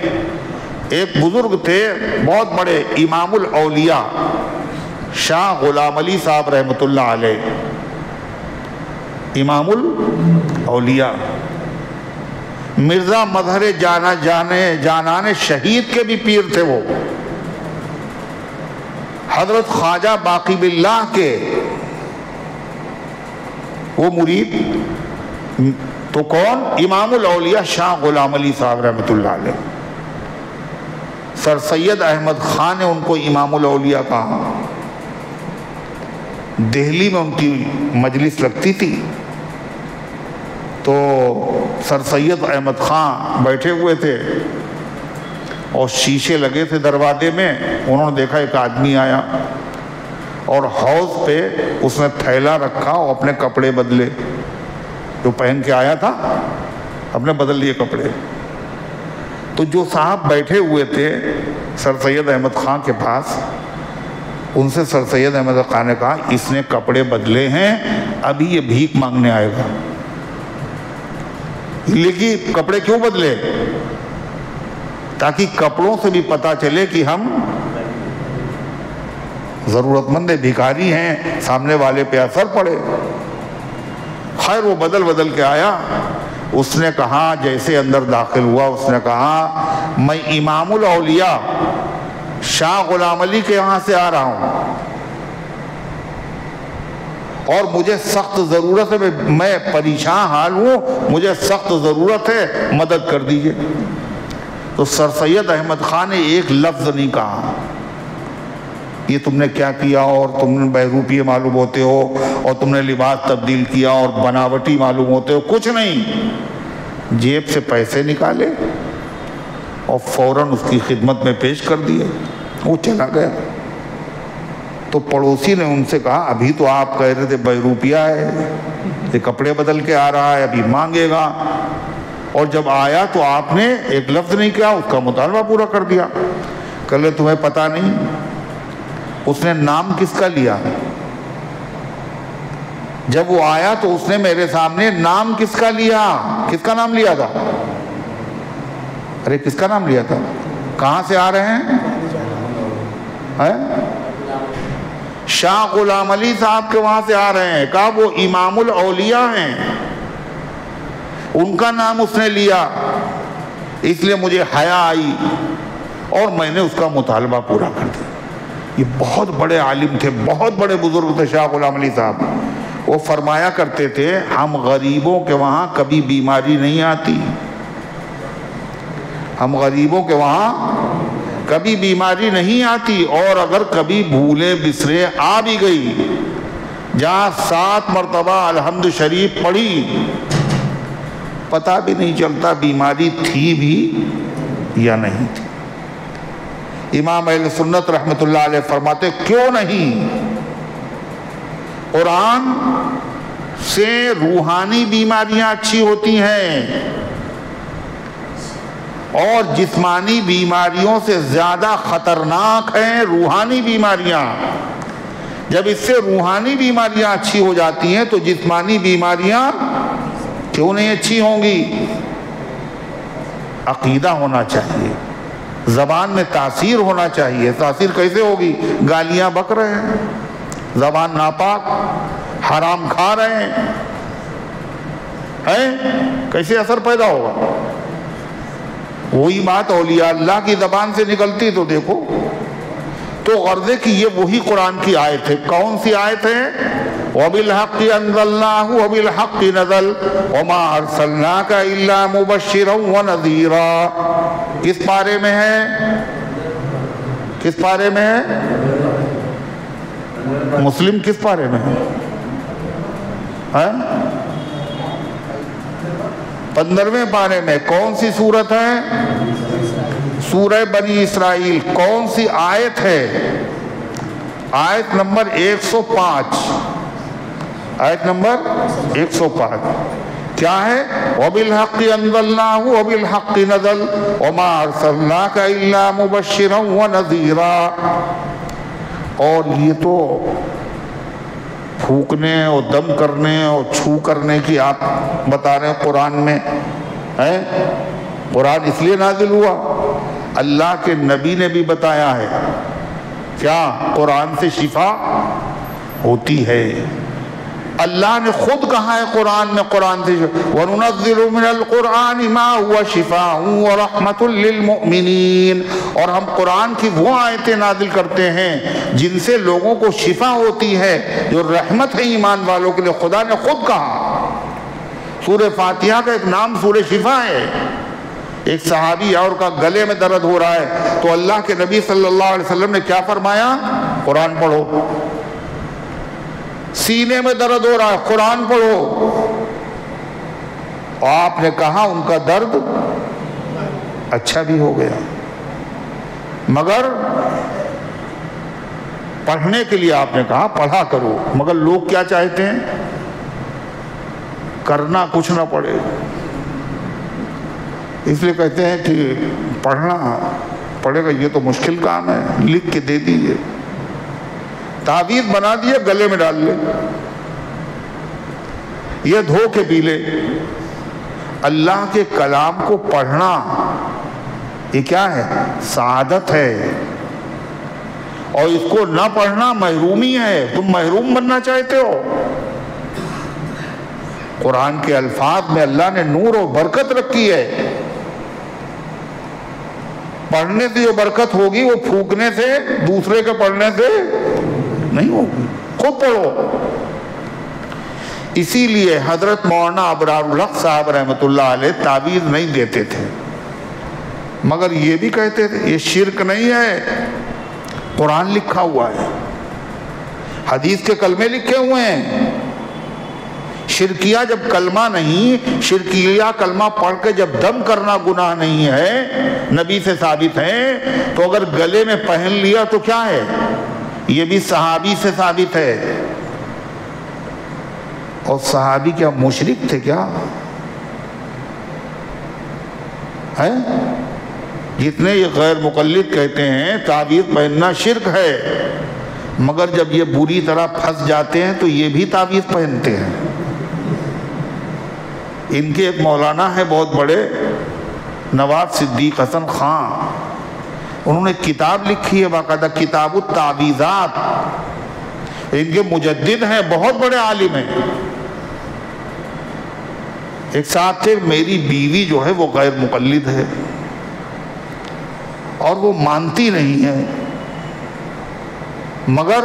ایک بزرگ تھے بہت بڑے، امام الاولیاء شاہ غلام علی صاحب رحمۃ اللہ علیہ، امام الاولیاء، مرزا مظہر جانان شہید کے بھی پیر تھے وہ، حضرت خواجہ باقی باللہ کے وہ مرید۔ تو کون؟ امام الاولیاء شاہ غلام علی صاحب رحمۃ اللہ علیہ۔ سر سید احمد خان نے ان کو امام الاولیاء کہا۔ دہلی میں ان کی مجلس لگتی تھی تو سر سید احمد خان بیٹھے ہوئے تھے اور شیشے لگے تھے دروازے میں۔ انہوں نے دیکھا ایک آدمی آیا اور حوض پہ اس نے تھیلا رکھا اور اپنے کپڑے بدلے، جو پہن کے آیا تھا اپنے بدل لیے کپڑے۔ تو جو صاحب بیٹھے ہوئے تھے سر سید احمد خان کے پاس، ان سے سر سید احمد خان نے کہا اس نے کپڑے بدلے ہیں، ابھی یہ بھیک مانگنے آئے گا۔ لیکن کپڑے کیوں بدلے؟ تاکہ کپڑوں سے بھی پتا چلے کہ ہم ضرورت مند بھکاری ہیں، سامنے والے پہ اثر پڑے۔ خیر وہ بدل کے آیا۔ اس نے کہا، جیسے اندر داخل ہوا اس نے کہا میں امام الاولیاء شاہ غلام علی کے یہاں سے آ رہا ہوں اور مجھے سخت ضرورت ہے، میں پریشان حال ہوں، مجھے سخت ضرورت ہے، مدد کر دیجئے۔ تو سر سید احمد خان نے ایک لفظ نہیں کہا، یہ تم نے کیا کیا، اور تم نے بہروپیے معلوم ہوتے ہو، اور تم نے لباس تبدیل کیا اور بناوٹی معلوم ہوتے ہو، کچھ نہیں، جیب سے پیسے نکالے اور فوراً اس کی خدمت میں پیش کر دیے، وہ چلا گیا۔ تو پڑوسی نے ان سے کہا ابھی تو آپ کہہ رہے تھے بہروپیہ ہے، یہ کپڑے بدل کے آ رہا ہے، ابھی مانگے گا، اور جب آیا تو آپ نے ایک لفظ نہیں کیا، اس کا مطالبہ پورا کر دیا۔ کہلے تمہیں پتہ نہیں اس نے نام کس کا لیا؟ جب وہ آیا تو اس نے میرے سامنے نام کس کا لیا؟ کس کا نام لیا تھا؟ ارے کس کا نام لیا تھا؟ کہاں سے آ رہے ہیں؟ شاہ غلام علی صاحب کے وہاں سے آ رہے ہیں۔ کہا وہ امام الاولیاء ہیں، ان کا نام اس نے لیا، اس لیے مجھے حیا آئی اور میں نے اس کا مطالبہ پورا کر دیا۔ یہ بہت بڑے عالم تھے، بہت بڑے بزرگ تھے شاہ غلام علی صاحب۔ وہ فرمایا کرتے تھے ہم غریبوں کے وہاں کبھی بیماری نہیں آتی، ہم غریبوں کے وہاں کبھی بیماری نہیں آتی، اور اگر کبھی بھولے بسرے آ بھی گئی، جہاں 7 مرتبہ الحمد شریف پڑھی، پتہ بھی نہیں چلتا بیماری تھی بھی یا نہیں تھی۔ امام اہل سنت رحمت اللہ علیہ فرماتے کیوں نہیں؟ قرآن سے روحانی بیماریاں اچھی ہوتی ہیں، اور جسمانی بیماریوں سے زیادہ خطرناک ہیں روحانی بیماریاں۔ جب اس سے روحانی بیماریاں اچھی ہو جاتی ہیں تو جسمانی بیماریاں کیوں نہیں اچھی ہوں گی؟ عقیدہ ہونا چاہیے، زبان میں تاثیر ہونا چاہیے۔ تاثیر کیسے ہوگی؟ گالیاں بک رہے ہیں، زبان ناپاک، حرام کھا رہے ہیں، کیسے اثر پیدا ہوگا؟ وہی بات اولیاء اللہ کی زبان سے نکلتی تو دیکھو۔ تو غرض ہے کہ یہ وہی قرآن کی آیت ہے۔ کون سی آیت ہے؟ وَبِالْحَقِّ أَنزَلْنَاهُ وَبِالْحَقِّ نَزَلَ وَمَا أَرْسَلْنَاكَ إِلَّا مُبَشِّرًا وَنَذِيرًا۔ کس پارے میں ہے؟ کس پارے میں ہے؟ مسلم کس پارے میں ہے؟ 15ویں پارے میں۔ کون سی سورت ہے؟ سورہ بنی اسرائیل۔ کون سی آیت ہے؟ آیت نمبر 105۔ آیت نمبر 105 کیا ہے؟ وَبِالْحَقِّ أَنزَلْنَاهُ وَبِالْحَقِّ نَزَلَ وَمَا أَرْسَلْنَاكَ إِلَّا مُبَشِّرًا وَنَذِيرًا۔ اور یہ تو پھونکنے اور دم کرنے اور چھو کرنے کی آپ بتا رہے ہیں قرآن میں ہے؟ قرآن اس لیے نازل ہوا، اللہ کے نبی نے بھی بتایا ہے کیا قرآن سے شفا ہوتی ہے۔ اللہ نے خود کہا ہے قرآن میں، قرآن سے وَنُنَزِّلُ مِنَ الْقُرْآنِ مَا هُوَ شِفَاءٌ وَرَحْمَةٌ لِّلْمُؤْمِنِينَ۔ اور ہم قرآن کی وہ آیتیں نازل کرتے ہیں جن سے لوگوں کو شفا ہوتی ہے، جو رحمت ہے ایمان والوں کے لیے۔ خدا نے خود کہا۔ سورہ فاتحہ کا ایک نام سورہ شفا ہے۔ ایک صحابی اور کا گلے میں درد ہو رہا ہے تو اللہ کے نبی صلی اللہ علیہ وسلم نے کیا فرمایا؟ قرآن پڑھو۔ سینے میں درد ہو رہا ہے، قرآن پڑھو۔ آپ نے کہا ان کا درد اچھا بھی ہو گیا، مگر پڑھنے کے لیے آپ نے کہا پڑھا کرو، مگر لوگ کیا چاہتے ہیں؟ کرنا کچھ نہ پڑے، اس لیے کہتے ہیں کہ پڑھنا پڑے گا، یہ تو مشکل کام ہے، لکھ کے دے دیجئے، تعویذ بنا دیے گلے میں ڈال لے، یہ دھو کے پی لے۔ اللہ کے کلام کو پڑھنا یہ کیا ہے؟ سعادت ہے، اور اس کو نہ پڑھنا محرومی ہے۔ تم محروم بننا چاہتے ہو؟ قرآن کے الفاظ میں اللہ نے نور و برکت رکھی ہے۔ پڑھنے سے جو برکت ہوگی وہ پھونکنے سے، دوسرے کے پڑھنے سے نہیں ہوگی، خود پڑھو۔ اسی لیے حضرت مولانا ابرار الحق صاحب رحمۃ اللہ علیہ تعویذ نہیں دیتے تھے، مگر یہ بھی کہتے تھے یہ شرک نہیں ہے، قرآن لکھا ہوا ہے، حدیث کے کلمے لکھے ہوئے ہیں۔ شرکیہ جب کلمہ نہیں، شرکیہ کلمہ پڑھ کے جب دم کرنا گناہ نہیں ہے، نبی سے ثابت ہے، تو اگر گلے میں پہن لیا تو کیا ہے؟ یہ بھی صحابی سے ثابت ہے۔ اور صحابی کیا مشرک تھے کیا؟ ہے جتنے یہ غیر مقلد کہتے ہیں تعویذ پہننا شرک ہے، مگر جب یہ بری طرح پھنس جاتے ہیں تو یہ بھی تعویذ پہنتے ہیں۔ ان کے ایک مولانا ہے بہت بڑے، نواب صدیق حسن خان، انہوں نے کتاب لکھی ہے باقاعدہ، کتاب التعویذات، ان کے مجدد ہیں، بہت بڑے عالم ہیں۔ ایک صاحب تھے، میری بیوی جو ہے وہ غیر مقلد ہے اور وہ مانتی نہیں ہے، مگر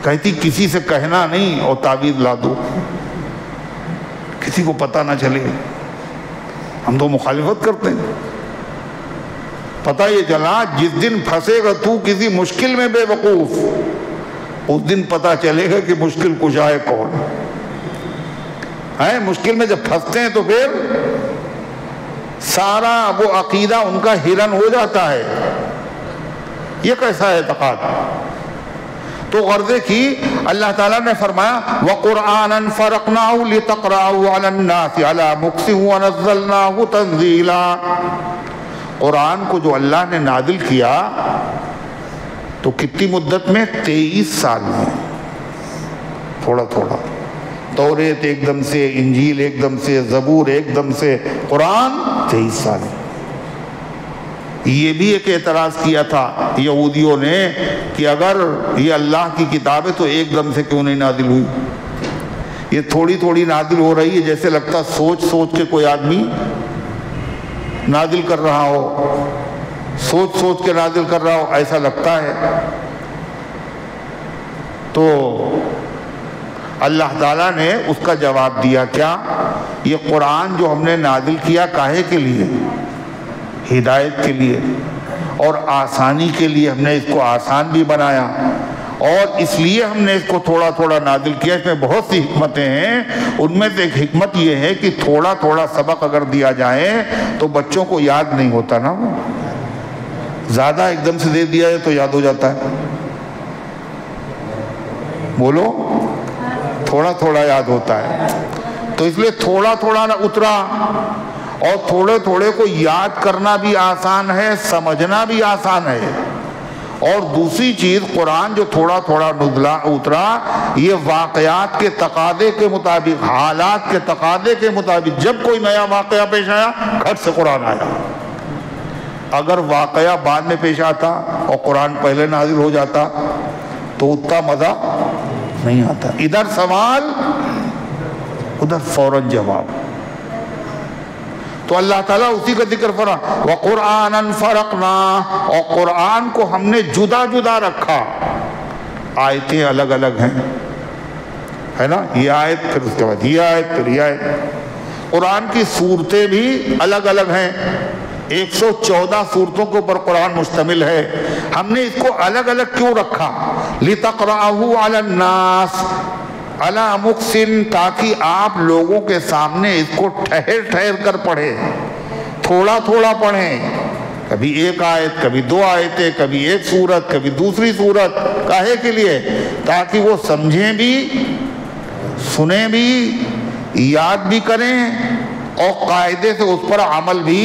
کہتی کسی سے کہنا نہیں اور تعویذ لا دو، کسی کو پتہ نہ چلے۔ ہم تو مخالفت کرتے ہیں۔ پتہ یہ چلا جس دن پھنسے گا تو کسی مشکل میں بے وقوف، اس دن پتہ چلے گا کہ مشکل کشا ہے کون ہے۔ مشکل میں جب پھنستے ہیں تو پھر سارا وہ عقیدہ ان کا ہرن ہو جاتا ہے۔ یہ کیسا اعتقاد؟ تو غرضے کی اللہ تعالیٰ نے فرمایا وَقُرْآنًا فَرَقْنَاهُ لِتَقْرَأَهُ عَلَى النَّاسِ عَلَى مُكْثٍ وَنَزَّلْنَاهُ تَنزِيلًا۔ قرآن کو جو اللہ نے نازل کیا تو کتنی مدت میں؟ 23 سال میں، تھوڑا تھوڑا، توریت ایک دم سے، انجیل ایک دم سے، زبور ایک دم سے، قرآن 23 سال۔ یہ بھی ایک اعتراض کیا تھا یہودیوں نے کہ اگر یہ اللہ کی کتاب ہے تو ایک دم سے کیوں نہیں نازل ہوئی؟ یہ تھوڑی تھوڑی نازل ہو رہی ہے، جیسے لگتا سوچ سوچ کے کوئی آدمی نازل کر رہا ہو، سوچ سوچ کے نازل کر رہا ہو، ایسا لگتا ہے۔ تو اللہ تعالیٰ نے اس کا جواب دیا کیا؟ یہ قرآن جو ہم نے نازل کیا کاہے کے لیے؟ ہدایت کے لیے اور آسانی کے لیے ہم نے اس کو آسان بھی بنایا، اور اس لیے ہم نے اس کو تھوڑا تھوڑا نازل کیا۔ اس میں بہت سی حکمتیں ہیں، ان میں سے ایک حکمت یہ ہے کہ تھوڑا تھوڑا سبق اگر دیا جائے تو بچوں کو یاد نہیں ہوتا نا، وہ زیادہ ایک دم سے دے دیا ہے تو یاد ہو جاتا ہے۔ بولو، تھوڑا تھوڑا یاد ہوتا ہے، تو اس لیے تھوڑا تھوڑا نہ اترا، اور تھوڑے تھوڑے کو یاد کرنا بھی آسان ہے، سمجھنا بھی آسان ہے۔ اور دوسری چیز، قرآن جو تھوڑا تھوڑا نزلا اترا، یہ واقعات کے تقاضے کے مطابق، حالات کے تقاضے کے مطابق، جب کوئی نیا واقعہ پیش آیا کھٹ سے قرآن آیا۔ اگر واقعہ بعد میں پیش آتا اور قرآن پہلے نازل ہو جاتا تو اتنا مزہ نہیں آتا۔ ادھر سوال، ادھر فوراً جواب۔ تو اللہ تعالیٰ اسی کا ذکر فرما وَقُرْآنًا فَرَقْنَاهُ، اور قرآن کو ہم نے جدا جدا رکھا۔ آیتیں الگ الگ ہیں، ہے نا، یہ آیت پھر اس کے بعد یہ آیت پھر یہ آیت۔ قرآن کی صورتیں بھی الگ الگ ہیں، 114 صورتوں کے اوپر قرآن مشتمل ہے۔ ہم نے اس کو الگ الگ کیوں رکھا؟ لِتَقْرَأَهُ عَلَى النَّاسِ عَلَى مُكْثٍ، تاکہ آپ لوگوں کے سامنے اس کو ٹھہر ٹھہر کر پڑھیں، تھوڑا تھوڑا پڑھیں، کبھی ایک آیت، کبھی 2 آیتیں، کبھی ایک سورت، کبھی دوسری سورت۔ کاہے کے لیے؟ تاکہ وہ سمجھیں بھی، سنیں بھی، یاد بھی کریں اور قاعدے سے اس پر عمل بھی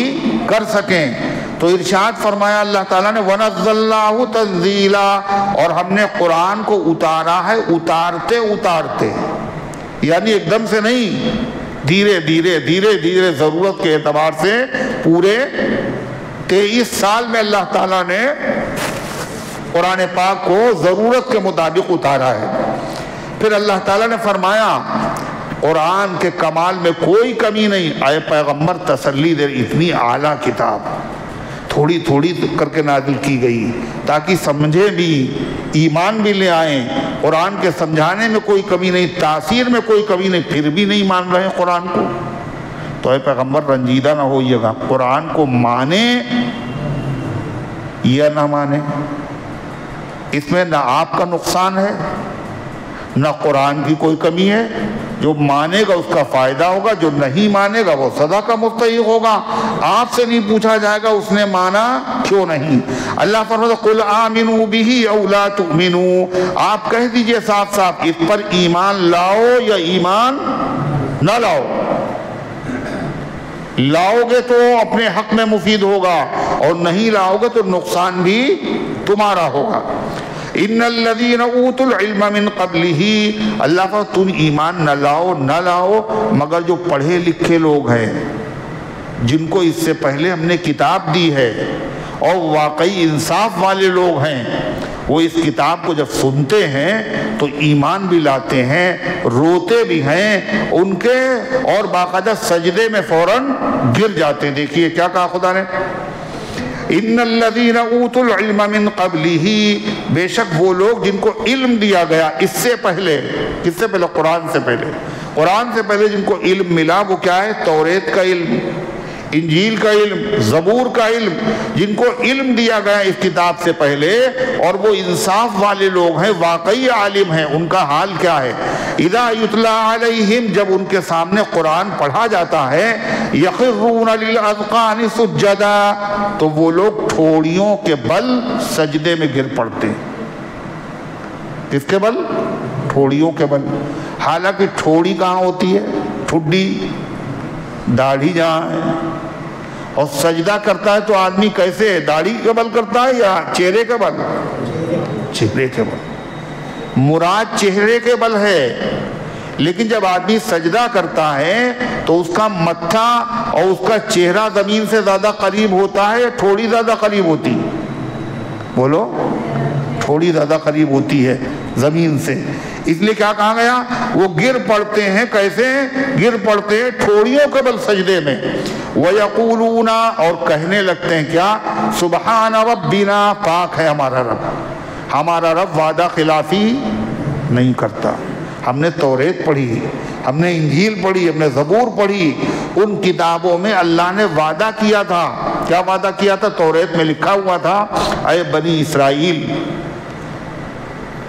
کر سکیں۔ تو ارشاد فرمایا اللہ تعالیٰ نے وَنَزَّلْنَاهُ تَنزِيلًا، اور ہم نے قرآن کو اتارا ہے اتارتے اتارتے، یعنی ایک دم سے نہیں، دھیرے دھیرے دھیرے دھیرے، ضرورت کے اعتبار سے پورے 23 سال میں اللہ تعالیٰ نے قرآن پاک کو ضرورت کے مطابق اتارا ہے۔ پھر اللہ تعالیٰ نے فرمایا قرآن کے کمال میں کوئی کمی نہیں، اے پیغمبر تسلی دے، اتنی اعلیٰ کتاب تھوڑی تھوڑی کر کے نازل کی گئی تاکہ سمجھے بھی، ایمان بھی لے آئیں۔ قرآن کے سمجھانے میں کوئی کمی نہیں، تاثیر میں کوئی کمی نہیں، پھر بھی نہیں مان رہے قرآن کو، تو اے پیغمبر رنجیدہ نہ ہوئیے گا، قرآن کو مانیں۔ یا نہ مانے، اس میں نہ آپ کا نقصان ہے نہ قرآن کی کوئی کمی ہے۔ جو مانے گا اس کا فائدہ ہوگا، جو نہیں مانے گا وہ سزا کا مستحق ہوگا۔ آپ سے نہیں پوچھا جائے گا اس نے مانا کیوں نہیں۔ اللہ فرماتا ہے قُلْ آمِنُوا بِهِ أَوْ لَا تُؤْمِنُوا، آپ کہہ دیجئے صاف صاف اس پر ایمان لاؤ یا ایمان نہ لاؤ۔ لاؤ گے تو اپنے حق میں مفید ہوگا، اور نہیں لاؤ گے تو نقصان بھی تمہارا ہوگا۔ ان الذین اوتوا العلم من قبلہ، اللہ فرماتا تم ایمان نہ لاؤ مگر جو پڑھے لکھے لوگ ہیں، جن کو اس سے پہلے ہم نے کتاب دی ہے اور واقعی انصاف والے لوگ ہیں، وہ اس کتاب کو جب سنتے ہیں تو ایمان بھی لاتے ہیں، روتے بھی ہیں ان کے، اور باقاعدہ سجدے میں فوراً گر جاتے ہیں۔ دیکھیے کیا کہا خدا نے، ان الذین اوتوا العلم من قبلہ، بے شک وہ لوگ جن کو علم دیا گیا اس سے پہلے، کس سے پہلے؟ قرآن سے پہلے۔ قرآن سے پہلے جن کو علم ملا وہ کیا ہے؟ توریت کا علم، انجیل کا علم، زبور کا علم، جن کو علم دیا گیا اس کتاب سے پہلے، اور وہ انصاف والے لوگ ہیں، واقعی عالم ہیں، ان کا حال کیا ہے؟ اذا یتلی علیہم، جب ان کے سامنے قرآن پڑھا جاتا ہے، یخرون للاذقان سجدا، تو وہ لوگ ٹھوڑیوں کے بل سجدے میں گر پڑتے ہیں۔ کس کے بل؟ ٹھوڑیوں کے بل۔ حالانکہ ٹھوڑی کہاں ہوتی ہے؟ ٹھڈی، داڑھی جہاں ہے، اور سجدہ کرتا ہے تو آدمی کیسے؟ داڑھی کے بل کرتا ہے یا چہرے کے بل؟ چہرے کے بل، مراد چہرے کے بل ہے۔ لیکن جب آدمی سجدہ کرتا ہے تو اس کا متھا اور اس کا چہرہ زمین سے زیادہ قریب ہوتا ہے یا تھوڑی زیادہ قریب ہوتی؟ بولو، تھوڑی زیادہ قریب ہوتی ہے زمین سے۔ اس لیے کیا کہا گیا؟ وہ گر پڑتے ہیں، کیسے گر پڑتے ہیں؟ ٹھوڑیوں کے بل سجدے میں۔ وَيَقُولُونَ، اور کہنے لگتے ہیں کیا؟ سبحان ربنا، پاک ہے ہمارا رب، ہمارا رب وعدہ خلافی نہیں کرتا۔ ہم نے توریت پڑھی، ہم نے انجیل پڑھی، ہم نے زبور پڑھی، ان کتابوں میں اللہ نے وعدہ کیا تھا۔ کیا وعدہ کیا تھا؟ توریت میں لکھا ہوا تھا، اے بنی اسرائیل،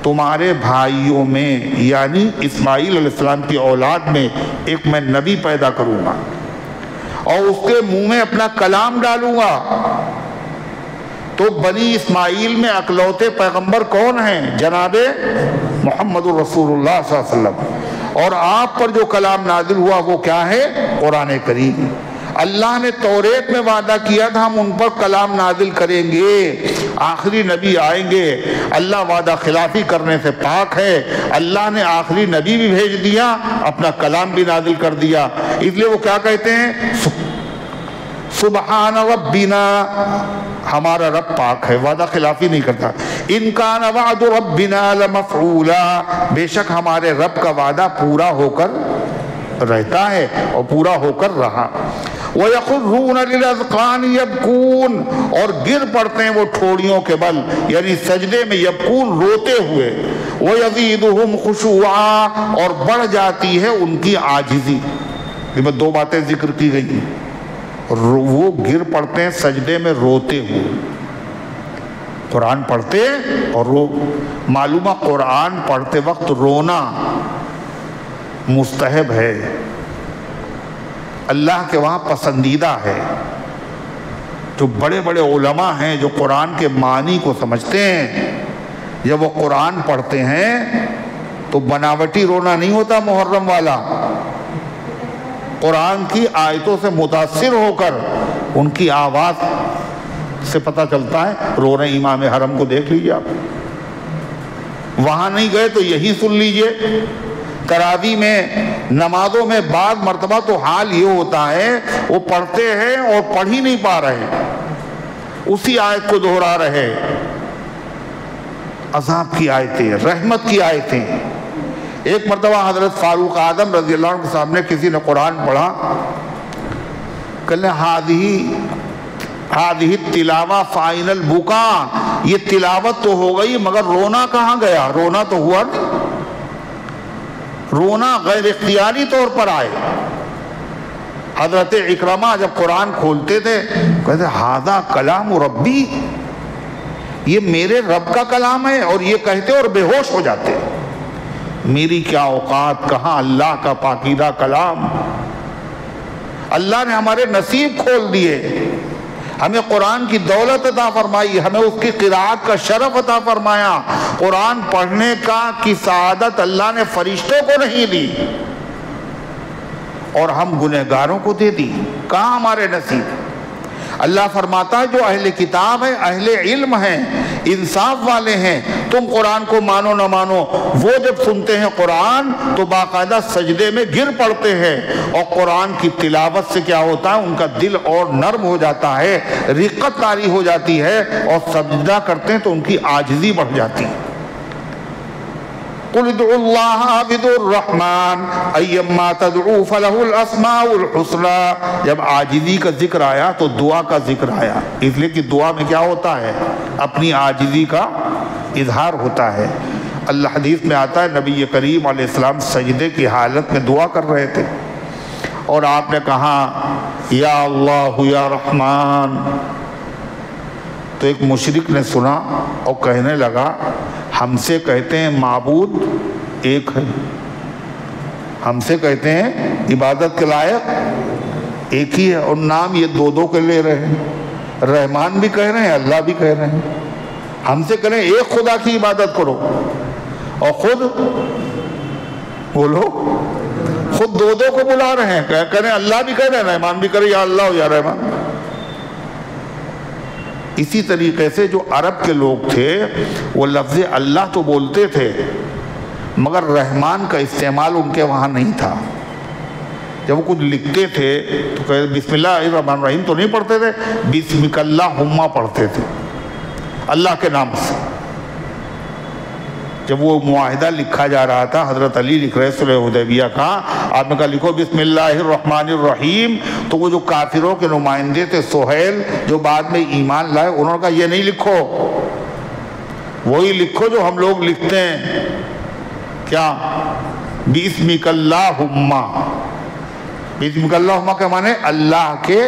تمہارے بھائیوں میں یعنی اسماعیل علیہ السلام کی اولاد میں ایک میں نبی پیدا کروں گا اور اس کے منہ میں اپنا کلام ڈالوں گا۔ تو بنی اسماعیل میں اکلوتے پیغمبر کون ہیں؟ جناب محمد رسول اللہ صلی اللہ علیہ وسلم، اور آپ پر جو کلام نازل ہوا وہ کیا ہے؟ قرآن کریم۔ اللہ نے توریت میں وعدہ کیا تھا ہم ان پر کلام نازل کریں گے، آخری نبی آئیں گے۔ اللہ وعدہ خلافی کرنے سے پاک ہے، اللہ نے آخری نبی بھی بھیج دیا، اپنا کلام بھی نازل کر دیا۔ اس لیے وہ کیا کہتے ہیں؟ سبحان ربنا، ہمارا رب پاک ہے، وعدہ خلافی نہیں کرتا۔ ان کان وعد ربنا لمفعولا، بے شک ہمارے رب کا وعدہ پورا ہو کر رہتا ہے اور پورا ہو کر رہا۔ وَيَخُرُّونَ لِلْأَذْقَانِ يَبْكُونَ، اور گر پڑتے ہیں وہ ٹھوڑیوں کے بل یعنی سجدے میں، یبکون، روتے ہوئے۔ وَيَزِيدُهُمْ خُشُوعًا، اور بڑھ جاتی ہے ان کی عاجزی۔ اس میں دو باتیں ذکر کی گئی ہیں، وہ گر پڑتے ہیں سجدے میں روتے ہوئے، قرآن پڑھتے اور معلومہ قرآن پڑھتے وقت رونا مستحب ہے، اللہ کے وہاں پسندیدہ ہے۔ جو بڑے بڑے علماء ہیں جو قرآن کے معنی کو سمجھتے ہیں، جب وہ قرآن پڑھتے ہیں تو بناوٹی رونا نہیں ہوتا محرم والا، قرآن کی آیتوں سے متاثر ہو کر ان کی آواز سے پتہ چلتا ہے رو رہے۔ امام حرم کو دیکھ لیجئے آپ، وہاں نہیں گئے تو یہی سن لیجئے۔ تراویح میں، نمازوں میں بعض مرتبہ تو حال یہ ہوتا ہے وہ پڑھتے ہیں اور پڑھ ہی نہیں پا رہے، اسی آیت کو دہرا رہے، عذاب کی آیتیں، رحمت کی آیتیں۔ ایک مرتبہ حضرت فاروق اعظم رضی اللہ عنہ کے سامنے کسی نے قرآن پڑھا، کہنے ہادھی تلاوہ فائن البکا، یہ تلاوت تو ہو گئی مگر رونا کہاں گیا؟ رونا تو ہوا نہیں، رونا غیر اختیاری طور پر آئے۔ حضرت اکرمہ جب قرآن کھولتے تھے کہتے ہذا کلام ربی، یہ میرے رب کا کلام ہے، اور یہ کہتے اور بے ہوش ہو جاتے۔ میری کیا اوقات، کہاں اللہ کا پاکیزہ کلام۔ اللہ نے ہمارے نصیب کھول دیے، ہمیں قرآن کی دولت عطا فرمائی، ہمیں اس کی قرآت کا شرف عطا فرمایا۔ قرآن پڑھنے کی سعادت اللہ نے فرشتوں کو نہیں دی، اور ہم گنہگاروں کو دے دی۔ کہاں ہمارے نصیب؟ اللہ فرماتا ہے جو اہل کتاب ہیں، اہل علم ہیں، انصاف والے ہیں، تم قرآن کو مانو نہ مانو، وہ جب سنتے ہیں قرآن تو باقاعدہ سجدے میں گر پڑتے ہیں، اور قرآن کی تلاوت سے کیا ہوتا ہے، ان کا دل اور نرم ہو جاتا ہے، رقت طاری ہو جاتی ہے، اور سجدہ کرتے ہیں تو ان کی عاجزی بڑھ جاتی ہے۔ قُلِ ادْعُوا اللَّهَ أَوِ ادْعُوا الرَّحْمَٰنَ أَيَّمَّا تَدْعُوا فَلَهُ الْأَسْمَاءُ الْحُسْنَىٰ۔ جب عاجزی کا ذکر آیا تو دعا کا ذکر آیا، اس لیے کہ دعا میں کیا ہوتا ہے، اپنی عاجزی کا اظہار ہوتا ہے۔ اللہ حدیث میں آتا ہے نبی کریم علیہ السلام سجدے کی حالت میں دعا کر رہے تھے، اور آپ نے کہا یا اللہ یا رحمان۔ تو ایک مشرک نے سنا اور کہنے لگا ہم سے کہتے ہیں معبود ایک ہے، ہم سے کہتے ہیں عبادت کے لائق ایک ہی ہے، اور نام یہ دو دو کے لے رہے ہیں، رحمان بھی کہہ رہے ہیں، اللہ بھی کہہ رہے ہیں۔ ہم سے کہہ رہے ہیں ایک خدا کی عبادت کرو، اور خود بولو، خود دو دو کو بلا رہے ہیں، کہہ رہے ہیں اللہ بھی کہہ رہے ہیں، رحمان بھی کہہ رہے ہیں، یا اللہ یا رحمان۔ اسی طریقے سے جو عرب کے لوگ تھے وہ لفظ اللہ تو بولتے تھے، مگر رحمان کا استعمال ان کے وہاں نہیں تھا۔ جب وہ کچھ لکھتے تھے تو بسم اللہ الرحمن الرحیم تو نہیں پڑھتے تھے، بسمک اللہم پڑھتے تھے، اللہ کے نام سے۔ جب وہ معاہدہ لکھا جا رہا تھا، حضرت علی لکھ رہے صلح حدیبیہ کا، آپ نے کہا لکھو بسم اللہ الرحمن الرحیم، تو وہ جو کافروں کے نمائندے تھے سہیل جو بعد میں ایمان لائے، انہوں نے کہا یہ نہیں لکھو، وہی لکھو جو ہم لوگ لکھتے ہیں، کیا بسمک اللہم۔ بسمک اللہم کے معنی اللہ کے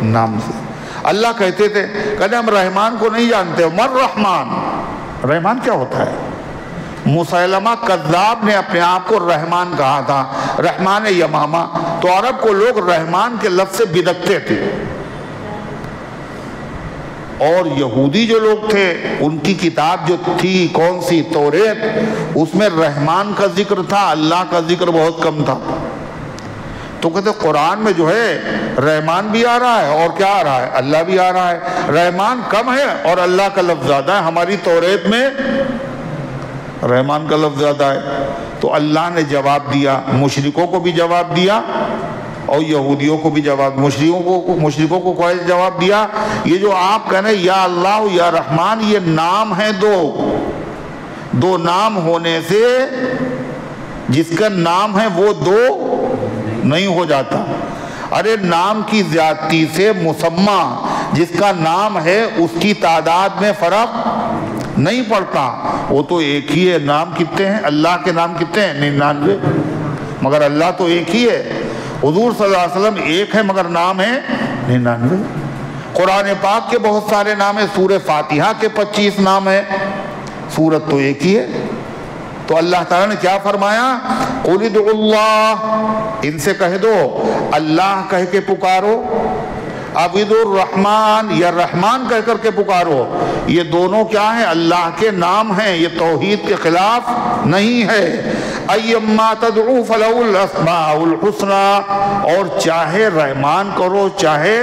نام سے۔ اللہ کہتے تھے، کہتے ہم رحمان کو نہیں جانتے، مر رحمان، رحمان کیا ہوتا ہے؟ مسیلمہ کذاب نے اپنے آپ کو رحمان کہا تھا، رحمان یمامہ، تو عرب کو لوگ رحمان کے لفظ سے بدکتے تھے۔ اور یہودی جو لوگ تھے ان کی کتاب جو تھی کون سی، توریت، اس میں رحمان کا ذکر تھا، اللہ کا ذکر بہت کم تھا۔ تو کہتے قرآن میں جو ہے رحمان بھی آ رہا ہے، اور کیا آ رہا ہے، اللہ بھی آ رہا ہے، رحمان کم ہے اور اللہ کا لفظ زیادہ ہے۔ ہماری توریت میں رحمان کا لفظ زیادہ ہے۔ تو اللہ نے جواب دیا، مشرکوں کو بھی جواب دیا اور یہودیوں کو بھی جواب، مشرکوں کو کوئی جواب دیا، یہ جو آپ کہنے یا اللہ یا رحمان، یہ نام ہیں دو نام ہونے سے جس کا نام ہے وہ دو نہیں ہو جاتا۔ ارے نام کی زیادتی سے مسمى جس کا نام ہے اس کی تعداد میں فرق نہیں پڑتا، وہ تو ایک ہی ہے۔ نام کتنے ہیں؟ اللہ کے نام کتنے ہیں؟ 99، مگر اللہ تو ایک ہی ہے۔ حضور صلی اللہ علیہ وسلم ایک ہے مگر نام ہے 99۔ قرآن پاک کے بہت سارے نام ہیں، سورہ فاتحہ کے 25 نام ہیں، سورت تو ایک ہی ہے۔ تو اللہ تعالیٰ نے کیا فرمایا؟ قُلِ ادْعُوا اللَّهَ، ان سے کہہ دو اللہ کہہ کے پکارو، عبد الرحمن یا رحمان کہہ کر کے پکارو۔ یہ دونوں کیا ہیں؟ اللہ کے نام ہیں، یہ توحید کے خلاف نہیں ہے۔ ایما تدعو فلہ الاسماء الحسنى، اور چاہے رحمان کہو، چاہے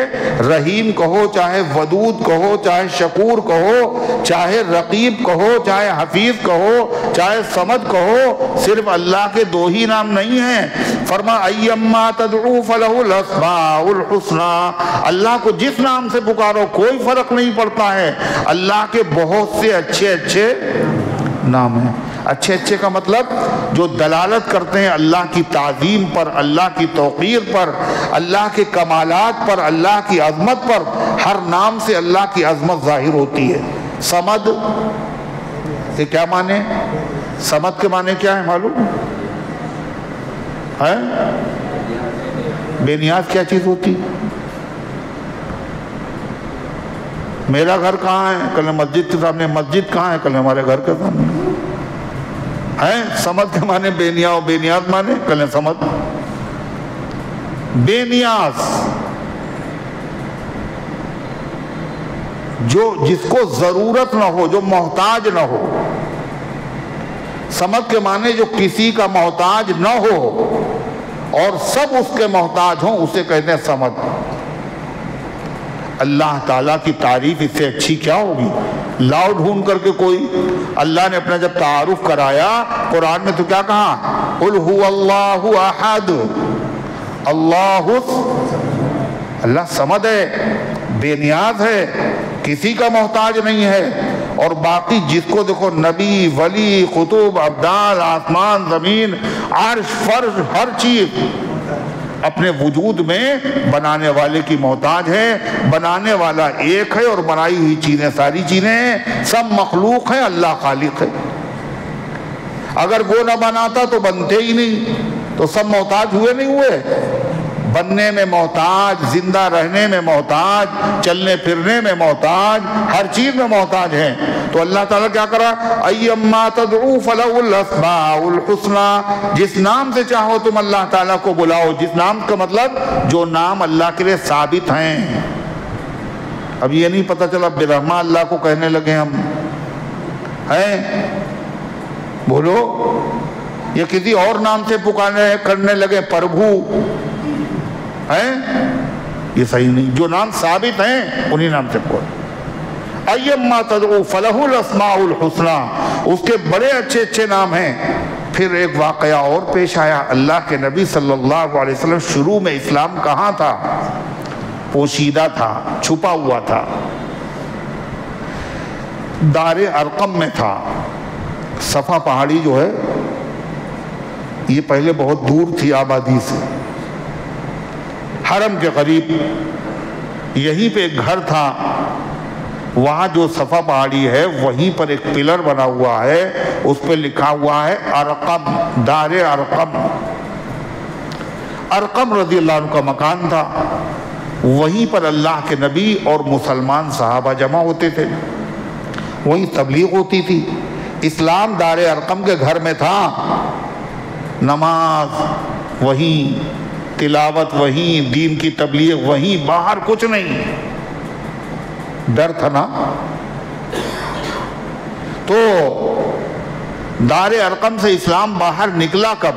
رحیم کہو، چاہے ودود کہو، چاہے شکور کہو، چاہے رقیب کہو، چاہے حفیظ کہو، چاہے صمد کہو، صرف اللہ کے دو ہی نام نہیں ہیں۔ فرما ایما تدعو فلہ الاسماء الحسنى، اللہ کو جس نام سے پکارو کوئی فرق نہیں پڑتا ہے، اللہ کے بہت سے اچھے اچھے نام ہیں۔ اچھے اچھے کا مطلب جو دلالت کرتے ہیں اللہ کی تعظیم پر، اللہ کی توقیر پر، اللہ کے کمالات پر، اللہ کی عظمت پر۔ ہر نام سے اللہ کی عظمت ظاہر ہوتی ہے۔ صمد، یہ کیا معنی؟ صمد کے معنی کیا ہے معلوم ہے؟ بے نیاز کیا چیز ہوتی؟ میرا گھر کہاں ہے؟ کل مسجد کے سامنے. مسجد کہاں ہے؟ کل ہمارے گھر کے سامنے ہے. سمد کے معنی بے نیاز، بے نیاز معنی کل سمد. بے نیاز جس کو ضرورت نہ ہو، جو محتاج نہ ہو. سمد کے معنی جو کسی کا محتاج نہ ہو اور سب اس کے محتاج ہوں، اسے کہتے ہیں سمد. اللہ تعالیٰ کی تعریف اس سے اچھی کیا ہوگی؟ لاؤ ڈھونڈ کر کے کوئی. اللہ نے اپنا جب تعارف کرایا قرآن میں تو کیا کہا؟ قل هو اللہ احد اللہ سمد ہے، بے نیاز ہے، کسی کا محتاج نہیں ہے. اور باقی جس کو دیکھو نبی، ولی، قطب، ابدال، آسمان، زمین، عرش، فرش، ہر چیز اپنے وجود میں بنانے والے کی محتاج ہے. بنانے والا ایک ہے اور بنائی ہوئی چیزیں ساری چیزیں ہیں، سب مخلوق ہیں، اللہ خالق ہے. اگر وہ نہ بناتا تو بنتے ہی نہیں، تو سب محتاج ہوئے نہیں ہوئے؟ بننے میں محتاج، زندہ رہنے میں محتاج، چلنے پھرنے میں محتاج، ہر چیز میں محتاج ہیں. تو اللہ تعالیٰ کیا کرا؟ ایما تدعو فلہ الاسماء الحسنى، جس نام سے چاہو تم اللہ تعالیٰ کو بلاؤ. جس نام کا مطلب جو نام اللہ کے لیے ثابت ہیں. اب یہ نہیں پتہ چلا برحمہ اللہ کو کہنے لگے ہم ہیں، بولو، یہ کسی اور نام سے پکارنے کرنے لگے پربھو ہیں، یہ صحیح نہیں. جو نام ثابت ہیں انہی نام سے پکارو. ایما تدعو فلہ الاسماء الحسنى، اس کے بڑے اچھے اچھے نام ہیں. پھر ایک واقعہ اور پیش آیا. اللہ کے نبی صلی اللہ علیہ وسلم شروع میں اسلام کہاں تھا؟ پوشیدہ تھا، چھپا ہوا تھا، دار ارقم میں تھا. صفا پہاڑی جو ہے یہ پہلے بہت دور تھی آبادی سے، حرم کے قریب. یہیں پہ ایک گھر تھا، وہاں جو صفا پہاڑی ہے وہیں پر ایک پلر بنا ہوا ہے، اس پہ لکھا ہوا ہے ارقم، دار ارقم. ارقم رضی اللہ عنہ کا مکان تھا. وہیں پر اللہ کے نبی اور مسلمان صحابہ جمع ہوتے تھے، وہیں تبلیغ ہوتی تھی. اسلام دار ارقم کے گھر میں تھا. نماز وہیں، تلاوت وہیں، دین کی تبلیغ وہیں، باہر کچھ نہیں. ڈر تھا نا. تو دار ارقم سے اسلام باہر نکلا کب؟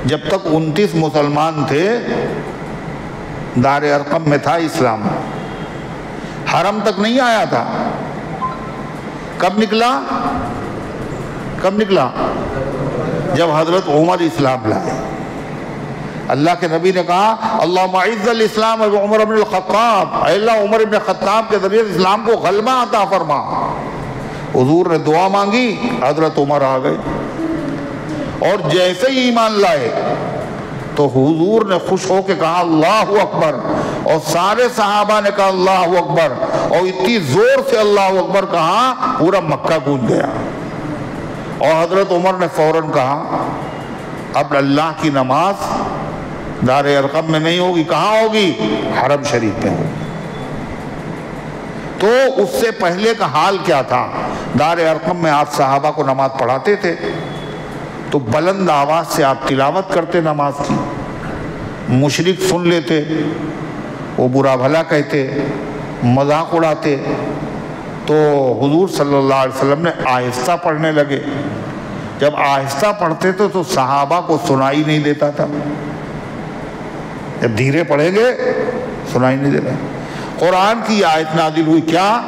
جب تک 29 مسلمان تھے دار ارقم میں تھا اسلام، حرم تک نہیں آیا تھا. کب نکلا؟ کب نکلا؟ جب حضرت عمر اسلام لائے. اللہ کے نبی نے کہا اللہم اعز الاسلام بعمر بن الخطاب، اے اللہ عمر بن خطاب کے ذریعے اسلام کو غلبہ عطا فرما. حضور نے دعا مانگی، حضرت عمر آ گئے اور جیسے ہی ایمان لائے تو حضور نے خوش ہو کے کہا اللہ اکبر، اور سارے صحابہ نے کہا اللہ اکبر، اور اتنی زور سے اللہ اکبر کہا پورا مکہ گونج گیا. اور حضرت عمر نے فوراً کہا اب اللہ کی نماز دار ارقم میں نہیں ہوگی، کہاں ہوگی؟ حرم شریف میں ہوگی. تو اس سے پہلے کا حال کیا تھا؟ دار ارقم میں آپ صحابہ کو نماز پڑھاتے تھے تو بلند آواز سے آپ تلاوت کرتے نماز کی. مشرک سن لیتے، وہ برا بھلا کہتے، مذاق اڑاتے. تو حضور صلی اللہ علیہ وسلم نے آہستہ پڑھنے لگے. جب آہستہ پڑھتے تھے تو صحابہ کو سنائی نہیں دیتا تھا. جب دھیرے پڑھیں گے سنائی نہیں دیتا. قرآن کی آیت نازل ہوئی کیا؟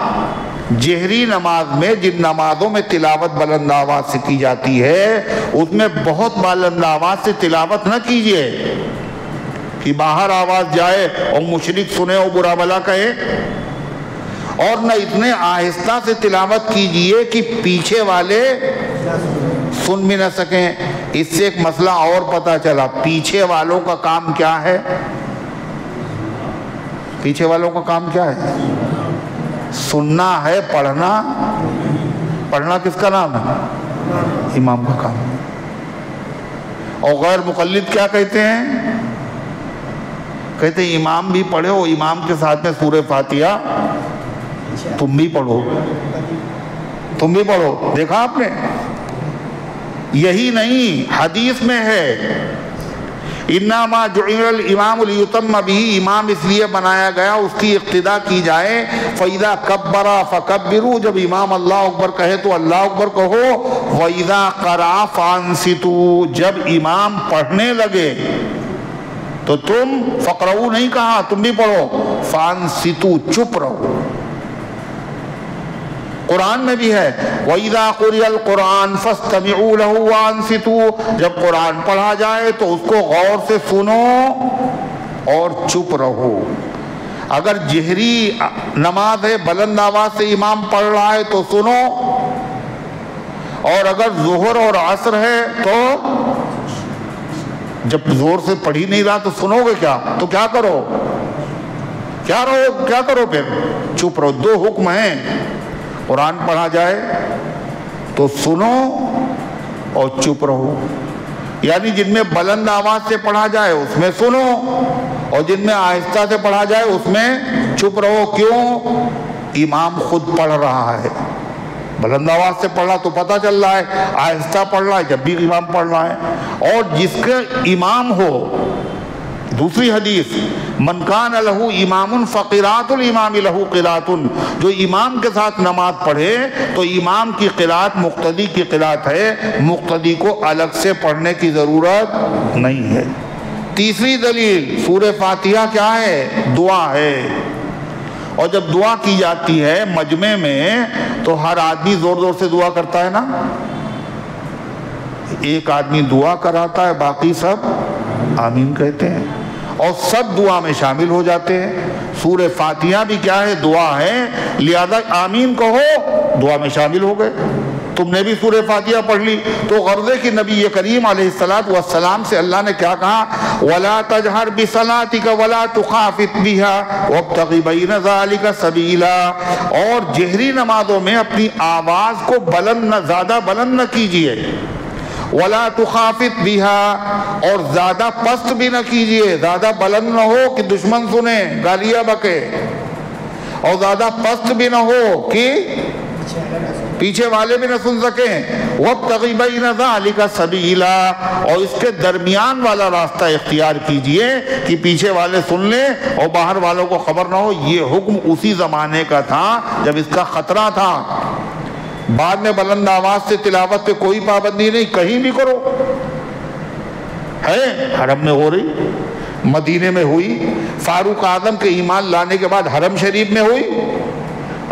جہری نماز میں، جن نمازوں میں تلاوت بلند آواز سے کی جاتی ہے اس میں بہت بلند آواز سے تلاوت نہ کیجیے کہ باہر آواز جائے اور مشرک سنے اور برا بھلا کہے، اور نہ اتنے آہستہ سے تلاوت کیجیے کہ پیچھے والے سن بھی نہ سکیں. اس سے ایک مسئلہ اور پتہ چلا، پیچھے والوں کا کام کیا ہے؟ پیچھے والوں کا کام کیا ہے؟ سننا ہے، پڑھنا. پڑھنا کس کا نام ہے؟ امام کا کام ہے. اور غیر مقلد کیا کہتے ہیں؟ کہتے ہیں امام بھی پڑھے ہو، امام کے ساتھ میں سورہ فاتحہ تم بھی پڑھو، تم بھی پڑھو. دیکھا آپ نے؟ یہی نہیں، حدیث میں ہے انما جعل الامام لیتم بہ، امام اس لیے بنایا گیا اس کی اقتداء کی جائے. فاذا کبر فکبروا، جب امام اللہ اکبر کہے تو اللہ اکبر کہو. واذا قرأ فانصتوا، جب امام پڑھنے لگے تو تم فقرؤ نہیں کہا، تم بھی پڑھو. فانصتوا، چپ رہو. قرآن میں بھی ہے وَإِذَا قُرِئَ الْقُرْآنُ فَاسْتَمِعُوا لَهُ وَأَنصِتُوا، جب قرآن پڑھا جائے تو اس کو غور سے سنو اور چپ رہو. اگر جہری نماز ہے، بلند آواز سے امام پڑھ رہا ہے تو سنو، اور اگر ظہر اور عصر ہے تو جب زور سے پڑھ ہی نہیں رہا تو سنو گے کیا؟ تو کیا کرو؟ کیا کرو پھر؟ چپ رہو. دو حکم ہیں، قرآن پڑھا جائے تو سنو اور چپ رہو. یعنی جن میں بلند آواز سے پڑھا جائے اس میں سنو، اور جن میں آہستہ سے پڑھا جائے اس میں چپ رہو. کیوں؟ امام خود پڑھ رہا ہے. بلند آواز سے پڑھا تو پتہ چل رہا ہے، آہستہ پڑھ رہا ہے جب بھی امام پڑھ رہا ہے. اور جس کے امام ہو، دوسری حدیث من کان لہ امام فقراۃ الامام لہ قراۃ، جو امام کے ساتھ نماز پڑھے تو امام کی قراءت مقتدی کی قراءت ہے، مقتدی کو الگ سے پڑھنے کی ضرورت نہیں ہے. تیسری دلیل سورہ فاتحہ کیا ہے؟ دعا ہے. اور جب دعا کی جاتی ہے مجمع میں تو ہر آدمی زور زور سے دعا کرتا ہے نا. ایک آدمی دعا کراتا ہے، باقی سب آمین کہتے ہیں اور سب دعا میں شامل ہو جاتے ہیں. سورہ فاتحہ بھی کیا ہے؟ دعا ہے، لہذا آمین کہو، دعا میں شامل ہو گئے. تم نے بھی سورہ فاتحہ پڑھ لی تو غرض ہے کہ نبی کریم علیہ السلام سے اللہ نے کیا کہا؟ وَلَا تَجْهَرْ بِصَلَاتِكَ وَلَا تُخَافِتْ بِهَا وَابْتَغِ بَيْنَ ذَلِكَ سَبِيلًا، اور جہری نمازوں میں اپنی آواز کو زیادہ بلند نہ کیجئے. وَلَا تُخَافِتْ بِهَا، اور زیادہ پست بھی نہ کیجئے، زیادہ بلند نہ ہو کہ دشمن سنے گالیاں بکے، اور زیادہ پست بھی نہ ہو کہ پیچھے والے بھی نہ سن سکیں. وَابْتَغِ بَيْنَ ذَلِكَ سَبِيلًا، اور اس کے درمیان والا راستہ اختیار کیجئے کہ پیچھے والے سن لیں اور باہر والوں کو خبر نہ ہو. یہ حکم اسی زمانے کا تھا جب اس کا خطرہ تھا. بعد میں بلند آواز سے تلاوت پہ کوئی پابندی نہیں، کہیں بھی کرو. ہے حرم میں ہو رہی، مدینے میں ہوئی، فاروق اعظم کے ایمان لانے کے بعد حرم شریف میں ہوئی.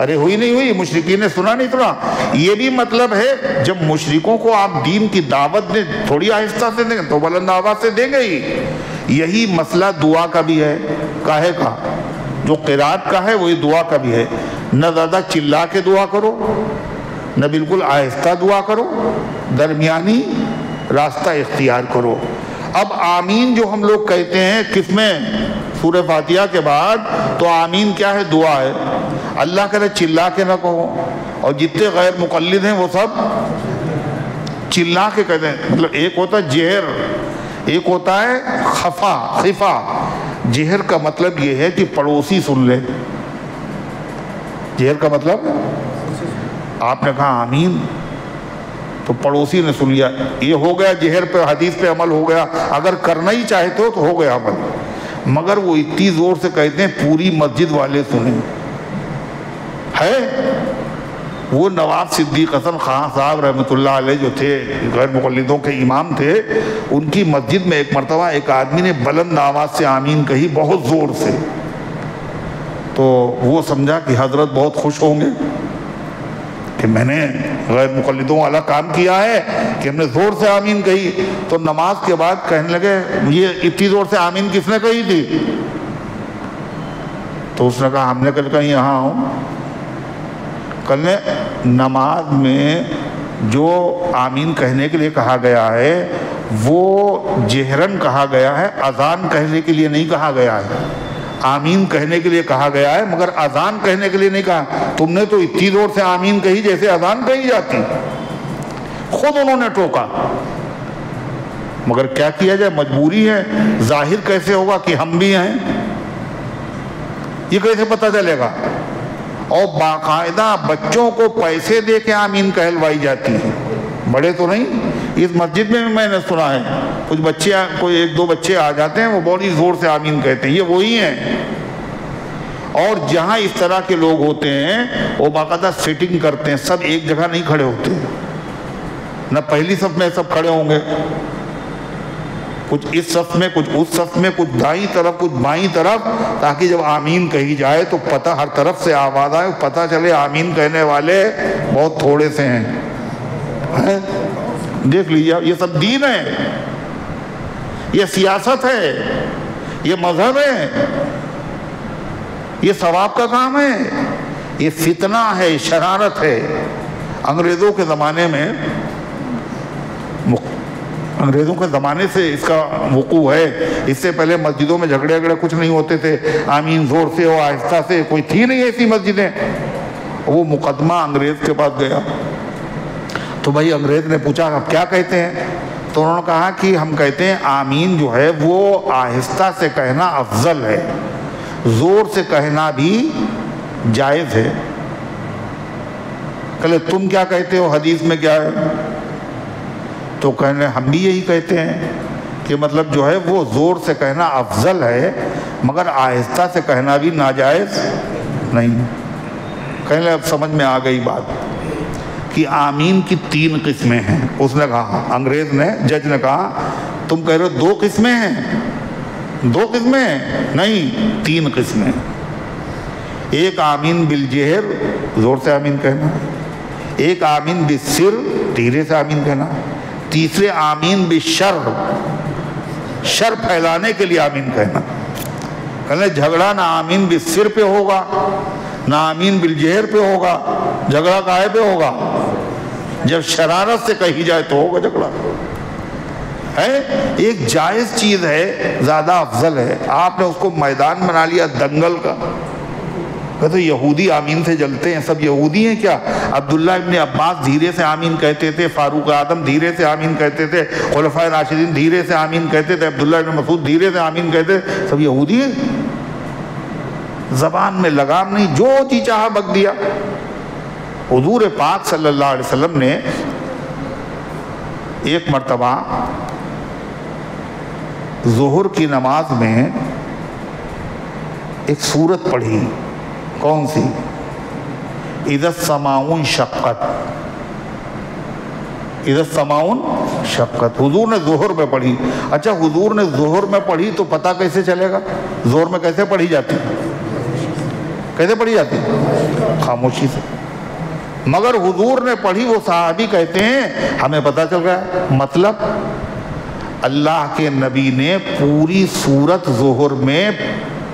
ارے ہوئی نہیں ہوئی، مشرکین نے سنا نہیں سنا. یہ بھی مطلب ہے جب مشرکوں کو آپ دین کی دعوت دیں تھوڑی آہستہ سے دیں تو بلند آواز سے دیں گے ہی. یہی مسئلہ دعا کا بھی ہے. کاہے کا؟ جو قرات کا ہے وہی دعا کا بھی ہے. نہ زیادہ چلا کے دعا کرو، نہ بالکل آہستہ دعا کرو، درمیانی راستہ اختیار کرو. اب آمین جو ہم لوگ کہتے ہیں کس میں؟ سورہ فاتحہ کے بعد تو آمین کیا ہے؟ دعا ہے. اللہ کرے چلا کے نہ کہو. اور جتنے غیر مقلد ہیں وہ سب چلا کے کہتے ہیں. مطلب ایک ہوتا ہے جہر، ایک ہوتا ہے خفا. جہر کا مطلب یہ ہے کہ پڑوسی سن لے. جہر کا مطلب آپ نے کہا آمین تو پڑوسی نے سن لیا، یہ ہو گیا جہر پہ، حدیث پہ عمل ہو گیا. اگر کرنا ہی چاہتے ہو تو ہو گیا عمل. مگر وہ اتنی زور سے کہتے ہیں پوری مسجد والے سنیں. ہے وہ نواب صدیق حسن خان صاحب رحمۃ اللہ علیہ جو تھے، غیر مقلدوں کے امام تھے، ان کی مسجد میں ایک مرتبہ ایک آدمی نے بلند آواز سے آمین کہی بہت زور سے. تو وہ سمجھا کہ حضرت بہت خوش ہوں گے کہ میں نے غیر مقلدوں والا کام کیا ہے کہ ہم نے زور سے آمین کہی. تو نماز کے بعد کہنے لگے یہ اتنی زور سے آمین کس نے کہی تھی؟ تو اس نے کہا ہم نے کل کہیں یہاں ہوں. کل نے نماز میں جو آمین کہنے کے لیے کہا گیا ہے وہ جہرن کہا گیا ہے، اذان کہنے کے لیے نہیں کہا گیا ہے. آمین کہنے کے لیے کہا گیا ہے مگر اذان کہنے کے لیے نہیں کہا. تم نے تو اتنی زور سے آمین کہی جیسے اذان کہی جاتی. خود انہوں نے ٹوکا. مگر کیا کیا جائے، مجبوری ہے. ظاہر کیسے ہوگا کہ ہم بھی ہیں؟ یہ کیسے پتہ چلے گا؟ اور باقاعدہ بچوں کو پیسے دے کے آمین کہلوائی جاتی ہے، بڑے تو نہیں۔ اس مسجد میں نے سنا ہے کچھ بچے، کوئی ایک دو بچے آ جاتے ہیں، وہ بڑی زور سے آمین کہتے ہیں، یہ وہی ہیں۔ اور جہاں اس طرح کے لوگ ہوتے ہیں وہ باقاعدہ سیٹنگ کرتے ہیں، سب ایک جگہ نہیں کھڑے ہوتے، نہ پہلی صف میں سب کھڑے ہوں گے، کچھ اس صف میں، کچھ اس صف میں، کچھ دائیں طرف، کچھ بائیں طرف، تاکہ جب آمین کہی جائے تو پتہ ہر طرف سے آواز آئے، پتہ چلے آمین کہنے والے بہت تھوڑے سے ہیں۔ دیکھ لیجیے، یہ سب دین ہے، یہ سیاست ہے، یہ مذہب ہے، یہ ثواب کا کام ہے، یہ فتنہ ہے، شرارت ہے۔ انگریزوں کے زمانے میں، انگریزوں کے زمانے سے اس کا وقوع ہے، اس سے پہلے مسجدوں میں جھگڑے کچھ نہیں ہوتے تھے، آمین زور سے اور آہستہ سے، کوئی تھی نہیں ایسی مسجدیں۔ وہ مقدمہ انگریز کے پاس گیا تو بھائی انگریز نے پوچھا آپ کیا کہتے ہیں؟ تو انہوں نے کہا کہ ہم کہتے ہیں آمین جو ہے وہ آہستہ سے کہنا افضل ہے، زور سے کہنا بھی جائز ہے۔ کہلے تم کیا کہتے ہو، حدیث میں کیا ہے؟ تو کہنے ہم بھی یہی کہتے ہیں کہ مطلب جو ہے وہ زور سے کہنا افضل ہے، مگر آہستہ سے کہنا بھی ناجائز نہیں۔ کہنے اب سمجھ میں آ گئی بات کہ آمین کی 3 قسمیں ہیں۔ اس نے کہا، انگریز نے، جج نے کہا تم کہہ رہے ہو 2 قسمیں ہیں، 2 قسمیں نہیں، 3 قسمیں۔ ایک آمین بالجہر، زور سے آمین کہنا، ایک آمین بالسر، دھیرے سے آمین کہنا، تیسرے آمین بالشر، شر پھیلانے کے لیے آمین کہنا۔ کہنے جھگڑا نہ آمین بالسر پہ ہوگا نہ آمین بالجہر پہ ہوگا، جھگڑا کاہے پہ ہوگا؟ جب شرارت سے کہی جائے تو ہوگا جھگڑا۔ ہے ایک جائز چیز ہے، زیادہ افضل ہے، آپ نے اس کو میدان بنا لیا دنگل کا۔ کہتے یہودی آمین سے جلتے ہیں، سب یہودی ہیں کیا؟ عبداللہ ابن عباس دھیرے سے آمین کہتے تھے، فاروق اعظم دھیرے سے آمین کہتے تھے، خلفائے راشدین دھیرے سے آمین کہتے تھے، عبداللہ ابن مسعود دھیرے سے آمین کہتے تھے، سب یہودی ہیں۔ زبان میں لگام نہیں، جو جی چاہا بک دیا۔ حضور پاک صلی اللہ علیہ وسلم نے ایک مرتبہ ظہر کی نماز میں ایک سورت پڑھی، کون سی؟ اذا السماء انشقت، اذا السماء انشقت، حضور نے ظہر میں پڑھی۔ اچھا حضور نے ظہر میں پڑھی تو پتہ کیسے چلے گا؟ ظہر میں کیسے پڑھی جاتی؟ کیسے پڑھی جاتی؟ خاموشی سے۔ مگر حضور نے پڑھی، وہ صحابی کہتے ہیں ہمیں پتہ چل گیا۔ مطلب اللہ کے نبی نے پوری سورت ظہر میں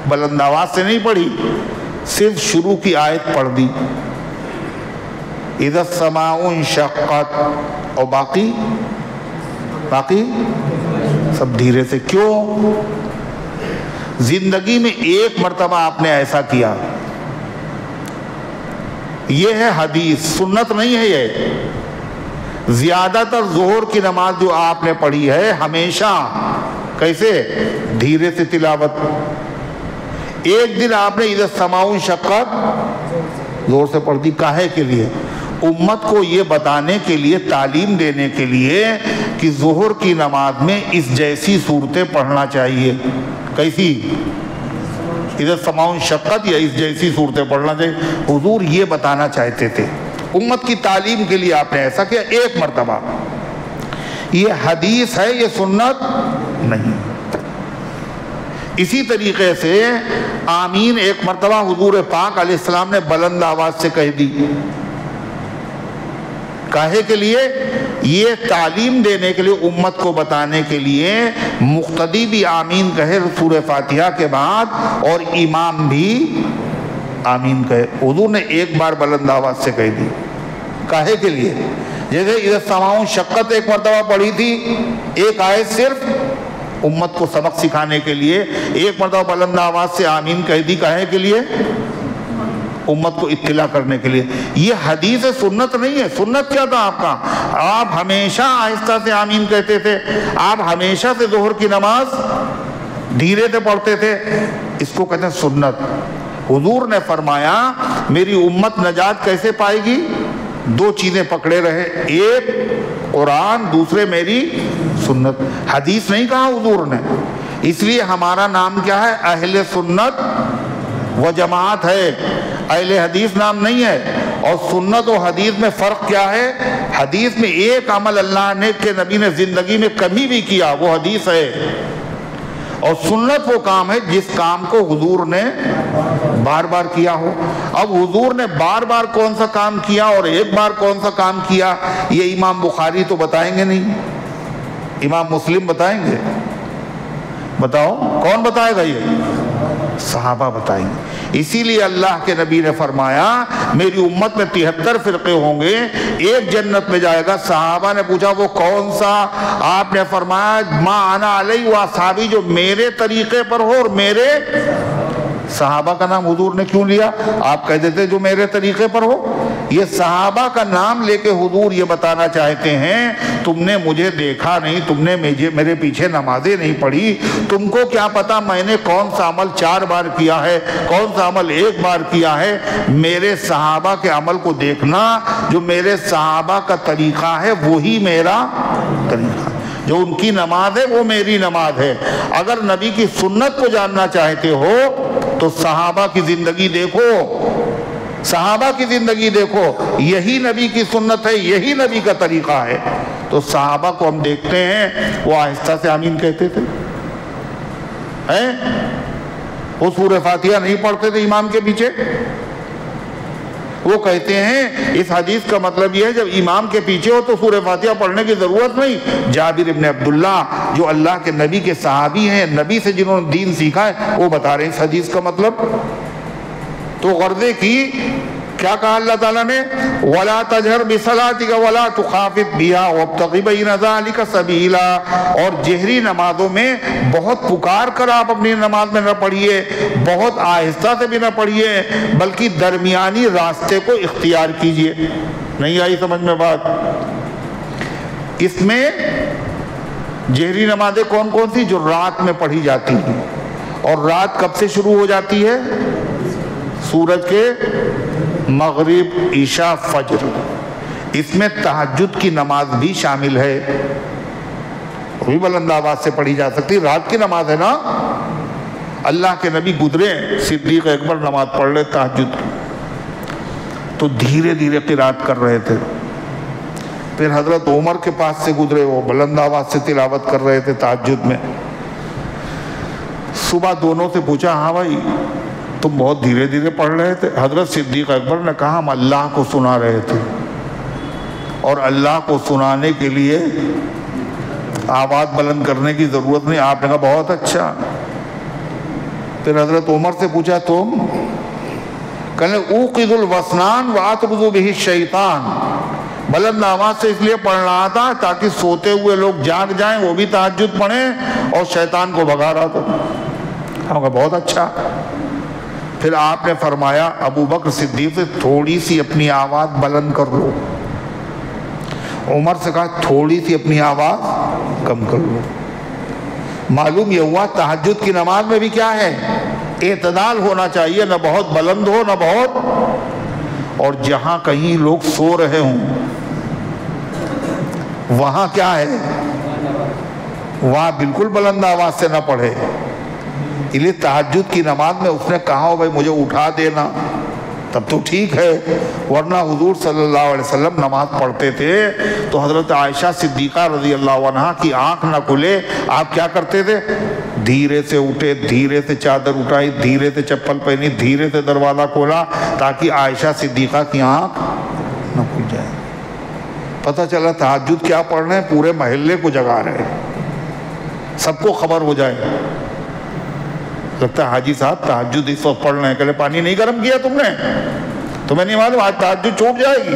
بلند آواز سے نہیں پڑھی، صرف شروع کی آیت پڑھ دی، اذا السماء انشقت، اور باقی سب دھیرے سے۔ کیوں؟ زندگی میں ایک مرتبہ آپ نے ایسا کیا، یہ ہے حدیث، سنت نہیں ہے یہ۔ زیادہ تر ظہر کی نماز جو آپ نے پڑھی ہے ہمیشہ کیسے؟ دھیرے سے تلاوت۔ ایک دن آپ نے اذا السماء انشقت زور سے پڑھ دی، کاہے کے لیے؟ امت کو یہ بتانے کے لیے، تعلیم دینے کے لیے کہ ظہر کی نماز میں اس جیسی صورتیں پڑھنا چاہیے۔ کیسی؟ اذا السماء انشقت یا اس جیسی صورتیں پڑھنا چاہیے۔ حضور یہ بتانا چاہتے تھے، امت کی تعلیم کے لیے آپ نے ایسا کیا ایک مرتبہ۔ یہ حدیث ہے، یہ سنت نہیں۔ اسی طریقے سے آمین ایک مرتبہ حضور پاک علیہ السلام نے بلند آواز سے کہہ دی، کاہے کے لیے؟ یہ تعلیم دینے کے لیے، امت کو بتانے کے لیے مقتدی بھی آمین کہے سورہ فاتحہ کے بعد، اور امام بھی آمین کہے۔ حضور نے ایک بار بلند آواز سے کہہ دی، کاہے کے لیے؟ جیسے اذا السماء انشقت ایک مرتبہ پڑھی تھی، ایک آیت صرف امت کو سبق سکھانے کے لیے، ایک مرتبہ بلند آواز سے آمین کہہ دی، کاہے کے لیے؟ امت کو اطلاع کرنے کے لیے۔ یہ حدیث سنت نہیں ہے۔ سنت کیا تھا آپ کا؟ آپ ہمیشہ آہستہ سے آمین کہتے تھے، آپ ہمیشہ سے ظہر کی نماز دھیرے سے پڑھتے تھے، اس کو کہتے ہیں سنت۔ حضور نے فرمایا میری امت نجات کیسے پائے گی؟ دو چیزیں پکڑے رہے، ایک قرآن، دوسرے میری سنت۔ حدیث نہیں کہا حضور نے، اس لیے ہمارا نام کیا ہے؟ اہل سنت و جماعت ہے، اہل حدیث نام نہیں ہے۔ اور سنت و حدیث میں فرق کیا ہے؟ حدیث میں ایک عمل اللہ نے کے نبی نے زندگی میں کبھی بھی کیا وہ حدیث ہے، اور سنت وہ کام ہے جس کام کو حضور نے بار بار کیا ہو۔ اب حضور نے بار بار کون سا کام کیا اور ایک بار کون سا کام کیا، یہ امام بخاری تو بتائیں گے نہیں، امام مسلم بتائیں گے؟ بتاؤ کون بتائے گا؟ یہ صحابہ بتائیں گے۔ اسی لیے اللہ کے نبی نے فرمایا میری امت میں 73 فرقے ہوں گے، ایک جنت میں جائے گا۔ صحابہ نے پوچھا وہ کون سا؟ آپ نے فرمایا ما انا علیہ و اصحابی، جو میرے طریقے پر ہو اور میرے صحابہ کا نام حضور نے کیوں لیا؟ آپ کہہ دیتے جو میرے طریقے پر ہو۔ یہ صحابہ کا نام لے کے حضور یہ بتانا چاہتے ہیں تم نے مجھے دیکھا نہیں، تم نے میرے پیچھے نمازیں نہیں پڑھی، تم کو کیا پتا میں نے کون سا عمل 4 بار کیا ہے، کون سا عمل 1 بار کیا ہے۔ میرے صحابہ کے عمل کو دیکھنا، جو میرے صحابہ کا طریقہ ہے وہی میرا طریقہ ہے، جو ان کی نماز ہے وہ میری نماز ہے۔ اگر نبی کی سنت کو جاننا چاہتے ہو تو صحابہ کی زندگی دیکھو، صحابہ کی زندگی دیکھو، یہی نبی کی سنت ہے، یہی نبی کا طریقہ ہے۔ تو صحابہ کو ہم دیکھتے ہیں وہ آہستہ سے آمین کہتے تھے، وہ سورہ فاتحہ نہیں پڑھتے تھے امام کے پیچھے۔ وہ کہتے ہیں اس حدیث کا مطلب یہ ہے جب امام کے پیچھے ہو تو سورہ فاتحہ پڑھنے کی ضرورت نہیں۔ جابر ابن عبداللہ جو اللہ کے نبی کے صحابی ہیں، نبی سے جنہوں نے دین سیکھا ہے، وہ بتا رہے ہیں اس حدیث کا مطلب۔ تو غرضے کی کیا کہا اللہ تعالیٰ نے؟ وَلَا تَجْهَرْ بِصَلَاتِكَ وَلَا تُخَافِتْ بِهَا وَابْتَغِ بَيْنَ ذَلِكَ سَبِيلًا، اور جہری نمازوں میں بہت پکار کر آپ اپنی نماز میں نہ پڑھیے، بہت آہستہ سے بھی نہ پڑھیے، بلکہ درمیانی راستے کو اختیار کیجئے۔ نہیں آئی سمجھ میں بات؟ اس میں جہری نمازیں کون کون سی؟ جو رات میں پڑھی جاتی ہیں، اور رات کب سے شروع ہو جاتی ہے؟ سورج کے مغرب، عشاء، فجر۔ اس میں تہجد کی نماز بھی شامل ہے، وہ بھی بلند آواز سے پڑھی جا سکتی، رات کی نماز ہے نا۔ اللہ کے نبی گزرے، صدیق اکبر نماز پڑھ رہے تہجد کی، تو دھیرے دھیرے قرات کر رہے تھے۔ پھر حضرت عمر کے پاس سے گزرے، وہ بلند آواز سے تلاوت کر رہے تھے تہجد میں۔ صبح دونوں سے پوچھا ہاں بھائی تم بہت دھیرے دھیرے پڑھ رہے تھے؟ حضرت صدیق اکبر نے کہا ہم اللہ کو سنا رہے تھے، اور اللہ کو سنانے کے لیے آواز بلند کرنے کی ضرورت نہیں۔ آپ نے کہا بہت اچھا۔ پھر حضرت عمر سے پوچھا تم؟ کہنے اوقظ الوسنان واطرد بہ الشیطان، بلند آواز سے اس لیے پڑھ رہا تھا تاکہ سوتے ہوئے لوگ جاگ جائیں، وہ بھی تہجد پڑھیں، اور شیطان کو بھگا رہا تھا۔ ہم کہا بہت اچھا۔ پھر آپ نے فرمایا ابو بکر صدیق سے تھوڑی سی اپنی آواز بلند کر لو۔ عمر سے کہا تھوڑی سی اپنی آواز کم کر لو۔ معلوم یہ ہوا تہجد کی نماز میں بھی کیا ہے؟ اعتدال ہونا چاہیے، نہ بہت بلند ہو نہ بہت، اور جہاں کہیں لوگ سو رہے ہوں وہاں کیا ہے؟ وہاں بالکل بلند آواز سے نہ پڑھے۔ اس لیے تہجد کی نماز میں اس نے کہا ہو بھائی مجھے اٹھا دینا تب تو ٹھیک ہے، ورنہ حضور صلی اللہ علیہ وسلم نماز پڑھتے تھے تو حضرت عائشہ صدیقہ رضی اللہ عنہ کی آنکھ نہ کھلے، آپ کیا کرتے تھے؟ دھیرے سے اٹھے، دھیرے سے چادر اٹھائی، دھیرے سے چپل پہنی، دھیرے سے دروازہ کھولا تاکہ عائشہ صدیقہ کی آنکھ نہ کھل جائے۔ پتہ چلا تہجد کیا پڑھ رہے ہیں، پورے محلے کو جگا رہے ہیں، سب کو خبر ہو جائے۔ لگتا ہے حاجی صاحب تہجد اس وقت پڑھ رہے ہیں، کہلے پانی نہیں گرم کیا تم نے؟ تمہیں نہیں معلوم آج تہجد چھوٹ جائے گی؟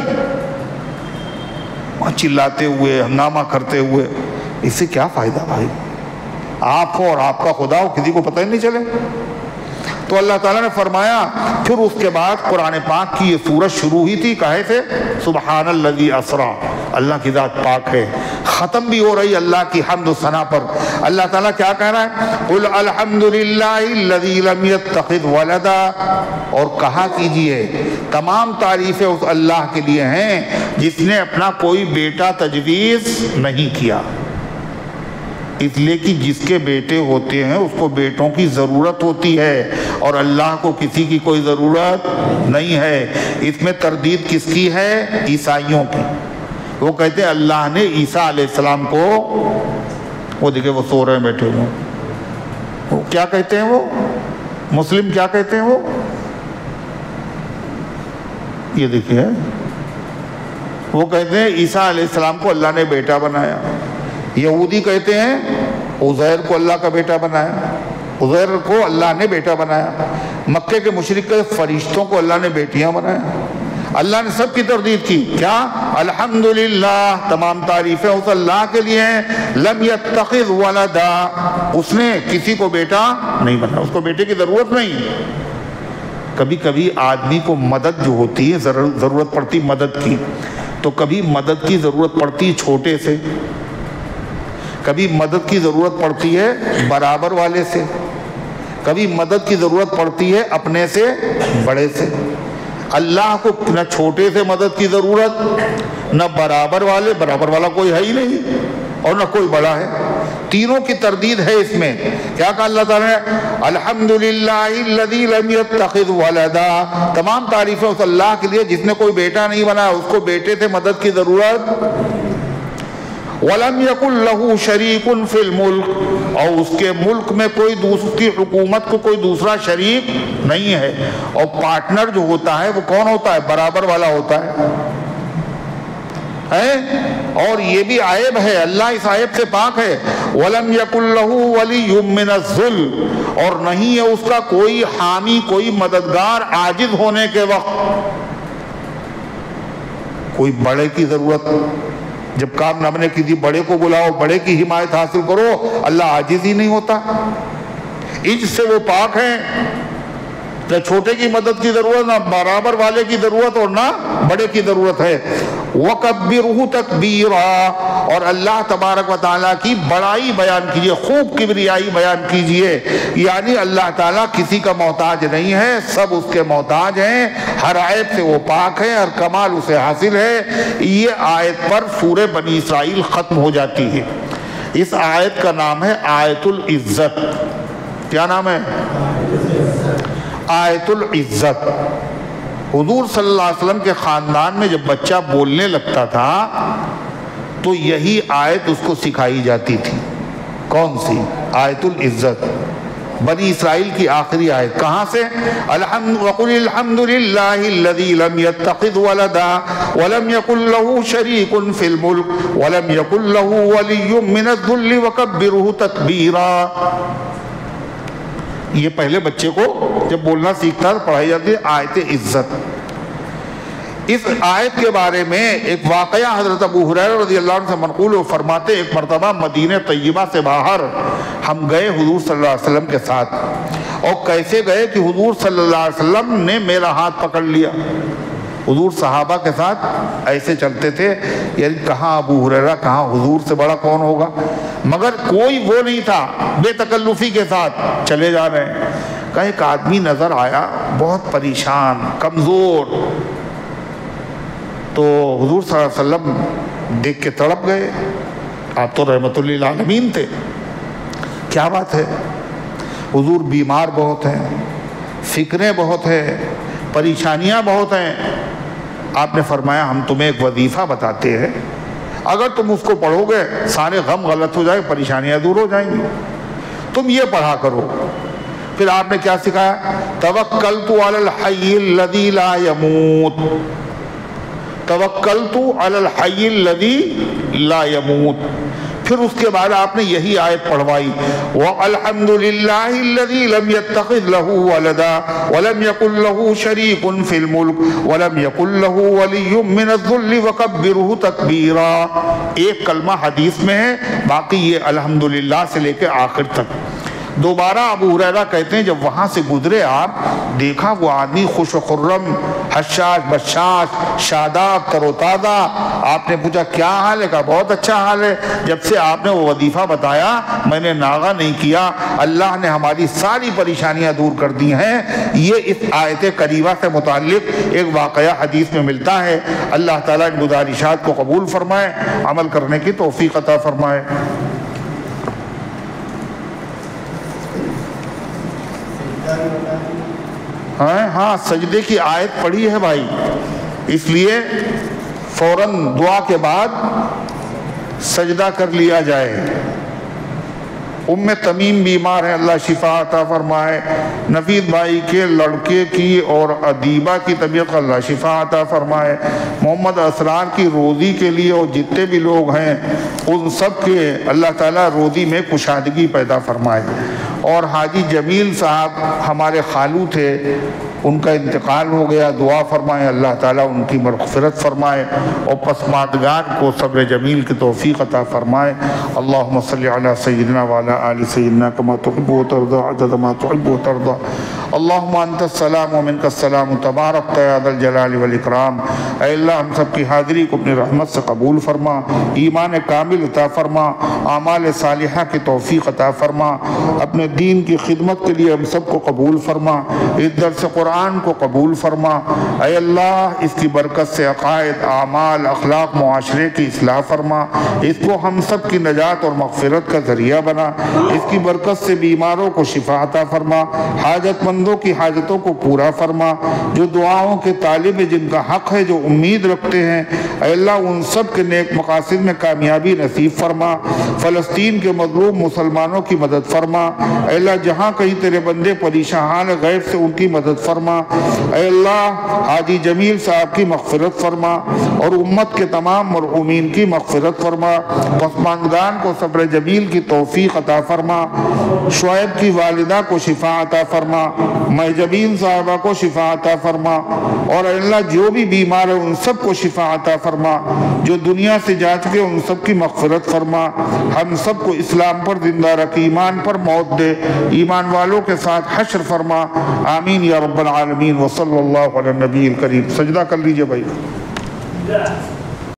وہاں چلاتے ہوئے، ہنگامہ کرتے ہوئے، اس سے کیا فائدہ بھائی؟ آپ کو اور آپ کا خدا ہو، کسی کو پتہ ہی نہیں چلے۔ تو تو اللہ تعالیٰ نے فرمایا پھر اس کے بعد قرآن پاک کی یہ سورت شروع ہی تھی کہے سے سبحان الذی اسرا، اللہ کی ذات پاک ہے، ختم بھی ہو رہی اللہ کی حمد و ثنا پر۔ اللہ تعالیٰ کیا کہہ رہا ہے؟ قل الحمد للہ الذی لم یتخذ ولدا، اور کہا کیجئے تمام تعریفیں اس اللہ کے لیے ہیں جس نے اپنا کوئی بیٹا تجویز نہیں کیا، اس لیے کہ جس کے بیٹے ہوتے ہیں اس کو بیٹوں کی ضرورت ہوتی ہے اور اللہ کو کسی کی کوئی ضرورت نہیں ہے۔ اس میں تردید کس کی ہے؟ عیسائیوں کی۔ وہ کہتے ہیں اللہ نے عیسیٰ علیہ السلام کو، وہ دیکھیں وہ سو رہے ہیں بیٹھے ہوئے، وہ کیا کہتے ہیں؟ وہ مسلم کیا کہتے ہیں؟ وہ یہ دیکھیں وہ کہتے ہیں عیسیٰ علیہ السلام کو اللہ نے بیٹا بنایا۔ یہودی کہتے ہیں عزیر کو اللہ کا بیٹا بنایا، عزیر کو اللہ نے بیٹا بنایا۔ مکے کے مشرک کے فرشتوں کو اللہ نے بیٹیاں بنایا۔ اللہ نے سب کی تردید کی۔ کیا؟ الحمدللہ، تمام تعریفیں اس اللہ کے لیے ہیں، لم یتخذ ولدا، اس نے کسی کو بیٹا نہیں بنایا، اس کو بیٹے کی ضرورت نہیں۔ کبھی کبھی آدمی کو مدد جو ہوتی ہے، ضرورت پڑتی مدد کی، تو کبھی مدد کی ضرورت پڑتی ہے چھوٹے سے، کبھی مدد کی ضرورت پڑتی ہے برابر والے سے، کبھی مدد کی ضرورت پڑتی ہے اپنے سے بڑے سے۔ اللہ کو نہ چھوٹے سے مدد کی ضرورت، نہ برابر والا کوئی ہے ہی نہیں، اور نہ کوئی بڑا ہے۔ تینوں کی تردید ہے اس میں۔ کیا کہا اللہ تعالیٰ نے؟ الحمدللہ الذی لم یتخذ ولدا، تمام تعریفیں اس اللہ کے لیے جس نے کوئی بیٹا نہیں بنایا، اس کو بیٹے سے مدد کی ضرورت۔ وَلَمْ يَكُنْ لَهُ شَرِيكٌ فِي الْمُلْكِ، اور اس کے ملک میں کوئی دوسری حکومت کو کوئی دوسرا شریک نہیں ہے۔ اور پارٹنر جو ہوتا ہے وہ کون ہوتا ہے؟ برابر والا ہوتا ہے۔ اور یہ بھی عیب ہے، اللہ اس عیب سے پاک ہے۔ وَلَمْ يَكُنْ لَهُ وَلِيٌّ مِّنَ الذُّلِّ، اور نہیں ہے اس کا کوئی حامی، کوئی مددگار عاجز ہونے کے وقت۔ کوئی بڑے کی ضرورت، جب کام نہ بنے کسی بڑے کو بلاؤ، بڑے کی حمایت حاصل کرو، اللہ عاجز ہی نہیں ہوتا۔ عجز سے وہ پاک ہیں، نہ چھوٹے کی مدد کی ضرورت، نہ برابر والے کی ضرورت، اور نہ بڑے کی ضرورت ہے۔ وَكَبِّرْهُ تَكْبِيرًا، اور اللہ تبارک و تعالیٰ کی بڑائی بیان کیجئے، خوب کبریائی بیان کیجئے۔ یعنی اللہ تعالیٰ کسی کا محتاج نہیں ہے، سب اس کے محتاج ہیں، ہر عیب سے وہ پاک ہے، ہر کمال اسے حاصل ہے۔ یہ آیت پر سورہ بنی اسرائیل ختم ہو جاتی ہے۔ اس آیت کا نام ہے آیت العزت۔ کیا نام ہے؟ آیت العزت۔ حضور صلی اللہ علیہ وسلم کے خاندان میں جب بچہ بولنے لگتا تھا تو یہی آیت اس کو سکھائی جاتی تھی۔ کون سی؟ آیت العزت، بنی اسرائیل کی آخری آیت۔ کہاں سے؟ وَقُلِ الْحَمْدُ لِلَّهِ الَّذِي لَمْ يَتَّخِذْ وَلَدًا وَلَمْ يَكُنْ لَهُ شَرِيكٌ فِي الْمُلْكِ وَلَمْ يَكُنْ لَهُ وَلِيٌّ مِّنَ الذُّلِّ وَكَبِّرْهُ تَكْبِيرًا۔ یہ پہلے بچے کو جب بولنا سیکھتا ہے پڑھائی جاتی ہے آیت عزت۔ اس آیت کے بارے میں ایک واقعہ حضرت ابو ہریرہ رضی اللہ عنہ سے منقول، وہ فرماتے ایک مرتبہ مدینہ طیبہ سے باہر ہم گئے حضور صلی اللہ علیہ وسلم کے ساتھ، اور کیسے گئے کہ حضور صلی اللہ علیہ وسلم نے میرا ہاتھ پکڑ لیا۔ حضور صحابہ کے ساتھ ایسے چلتے تھے، یعنی کہاں ابو ہریرہ، کہاں حضور سے بڑا کون ہوگا، مگر کوئی وہ نہیں تھا، بے تکلفی کے ساتھ چلے جا رہے ہیں۔ کہ ایک آدمی نظر آیا بہت پریشان، کمزور، تو حضور صلی اللہ علیہ وسلم دیکھ کے تڑپ گئے۔ آپ تو رحمت للعالمین تھے، کیا بات ہے؟ حضور بیمار بہت ہیں، فکریں بہت ہیں، پریشانیاں بہت ہیں۔ آپ نے فرمایا ہم تمہیں ایک وظیفہ بتاتے ہیں، اگر تم اس کو پڑھو گے سارے غم غلط ہو جائے، پریشانیاں دور ہو جائیں گی، تم یہ پڑھا کرو۔ پھر آپ نے کیا سکھایا؟ توکلت علی الحی الذی لا یموت، توکلت علی الحی الذی لا یموت۔ پھر اس کے بعد آپ نے یہی آیت پڑھوائی، وَالْحَمْدُ لِلَّهِ الَّذِي لَمْ يَتَّخِذْ لَهُ وَلَدًا وَلَمْ يَكُنْ لَهُ شَرِيكٌ فِي الْمُلْكِ وَلَمْ يَكُنْ لَهُ وَلِيٌّ مِّنَ الذُّلِّ وَكَبِّرْهُ تَكْبِيرًا۔ ایک کلمہ حدیث میں ہے، باقی یہ الحمدللہ سے لے کے آخر تک۔ دوبارہ ابو ہریرہ کہتے ہیں جب وہاں سے گزرے آپ، دیکھا وہ آدمی خوش و خرم، حشاش بشاش، شاداب تر و تازہ۔ آپ نے پوچھا کیا حال ہے؟ کہا بہت اچھا حال ہے، جب سے آپ نے وہ وظیفہ بتایا میں نے ناغہ نہیں کیا، اللہ نے ہماری ساری پریشانیاں دور کر دی ہیں۔ یہ اس آیت کریمہ سے متعلق ایک واقعہ حدیث میں ملتا ہے۔ اللہ تعالیٰ ان گزارشات کو قبول فرمائے، عمل کرنے کی توفیق عطا فرمائے۔ ہاں سجدے کی آیت پڑھی ہے بھائی، اس لیے فوراً دعا کے بعد سجدہ کر لیا جائے۔ ام تمیم بیمار ہیں، اللہ شفا عطا فرمائے۔ نفید بھائی کے لڑکے کی اور ادیبہ کی طبیعت کا اللہ شفا عطا فرمائے۔ محمد اسرار کی روزی کے لیے اور جتنے بھی لوگ ہیں ان سب کے اللہ تعالیٰ روزی میں کشادگی پیدا فرمائے۔ اور حاجی جمیل صاحب ہمارے خالو تھے، ان کا انتقال ہو گیا، دعا فرمائے اللہ تعالیٰ ان کی مغفرت فرمائے اور پسماندگان کو صبر جمیل کی توفیق عطا فرمائے۔ اللہم صلی علی سیدنا وعلی آل سیدنا کما تحب و ترضى عدد ما تحب و ترضى۔ اللہم انت السلام و منک السلام تبارک یا ذا الجلال والاکرام۔ اے اللہ ہم سب کی حاضری کو اپنی رحمت سے قبول فرما، ایمان کامل عطا فرما، اعمال صالحہ کی توفیق عطا فرما، اپنے دین کی خدمت کے لیے ہم سب کو قبول فرما، اس درس قرآن کو قبول فرما۔ اے اللہ اس کی برکت سے عقائد، اعمال، اخلاق، معاشرے کی اصلاح فرما، اس کو ہم سب کی نجات اور مغفرت کا ذریعہ بنا، اس کی برکت سے بیماروں کو شفا عطا فرما، حاجت مندوں کی حاجتوں کو پورا فرما، جو دعاؤں کے طالب جن کا حق ہے، جو امید رکھتے ہیں، اے اللہ ان سب کے نیک مقاصد میں کامیابی نصیب فرما۔ فلسطین کے مظلوم مسلمانوں کی مدد فرما، اے اللہ جہاں کہیں تیرے بندے پریشان غیب سے ان کی مدد فرما۔ اے اللہ حاجی جمیل صاحب کی مغفرت فرما اور امت کے تمام مرحومین کی مغفرت فرما، پسماندگان کو صبر جمیل کی توفیق عطا فرما، شعیب کی والدہ کو شفا عطا فرما، مہجبین صاحبہ کو شفا عطا فرما، اور اے اللہ جو بھی بیمار ہے ان سب کو شفا عطا فرما، جو دنیا سے جا چکے ان سب کی مغفرت فرما، ہم سب کو اسلام پر زندہ رکھ، ایمان پر موت دے، ایمان والوں کے ساتھ حشر فرما، آمین یا رب العالمین۔ وصلی اللہ علی النبی الکریم۔ سجدہ کر لیجئے بھائی۔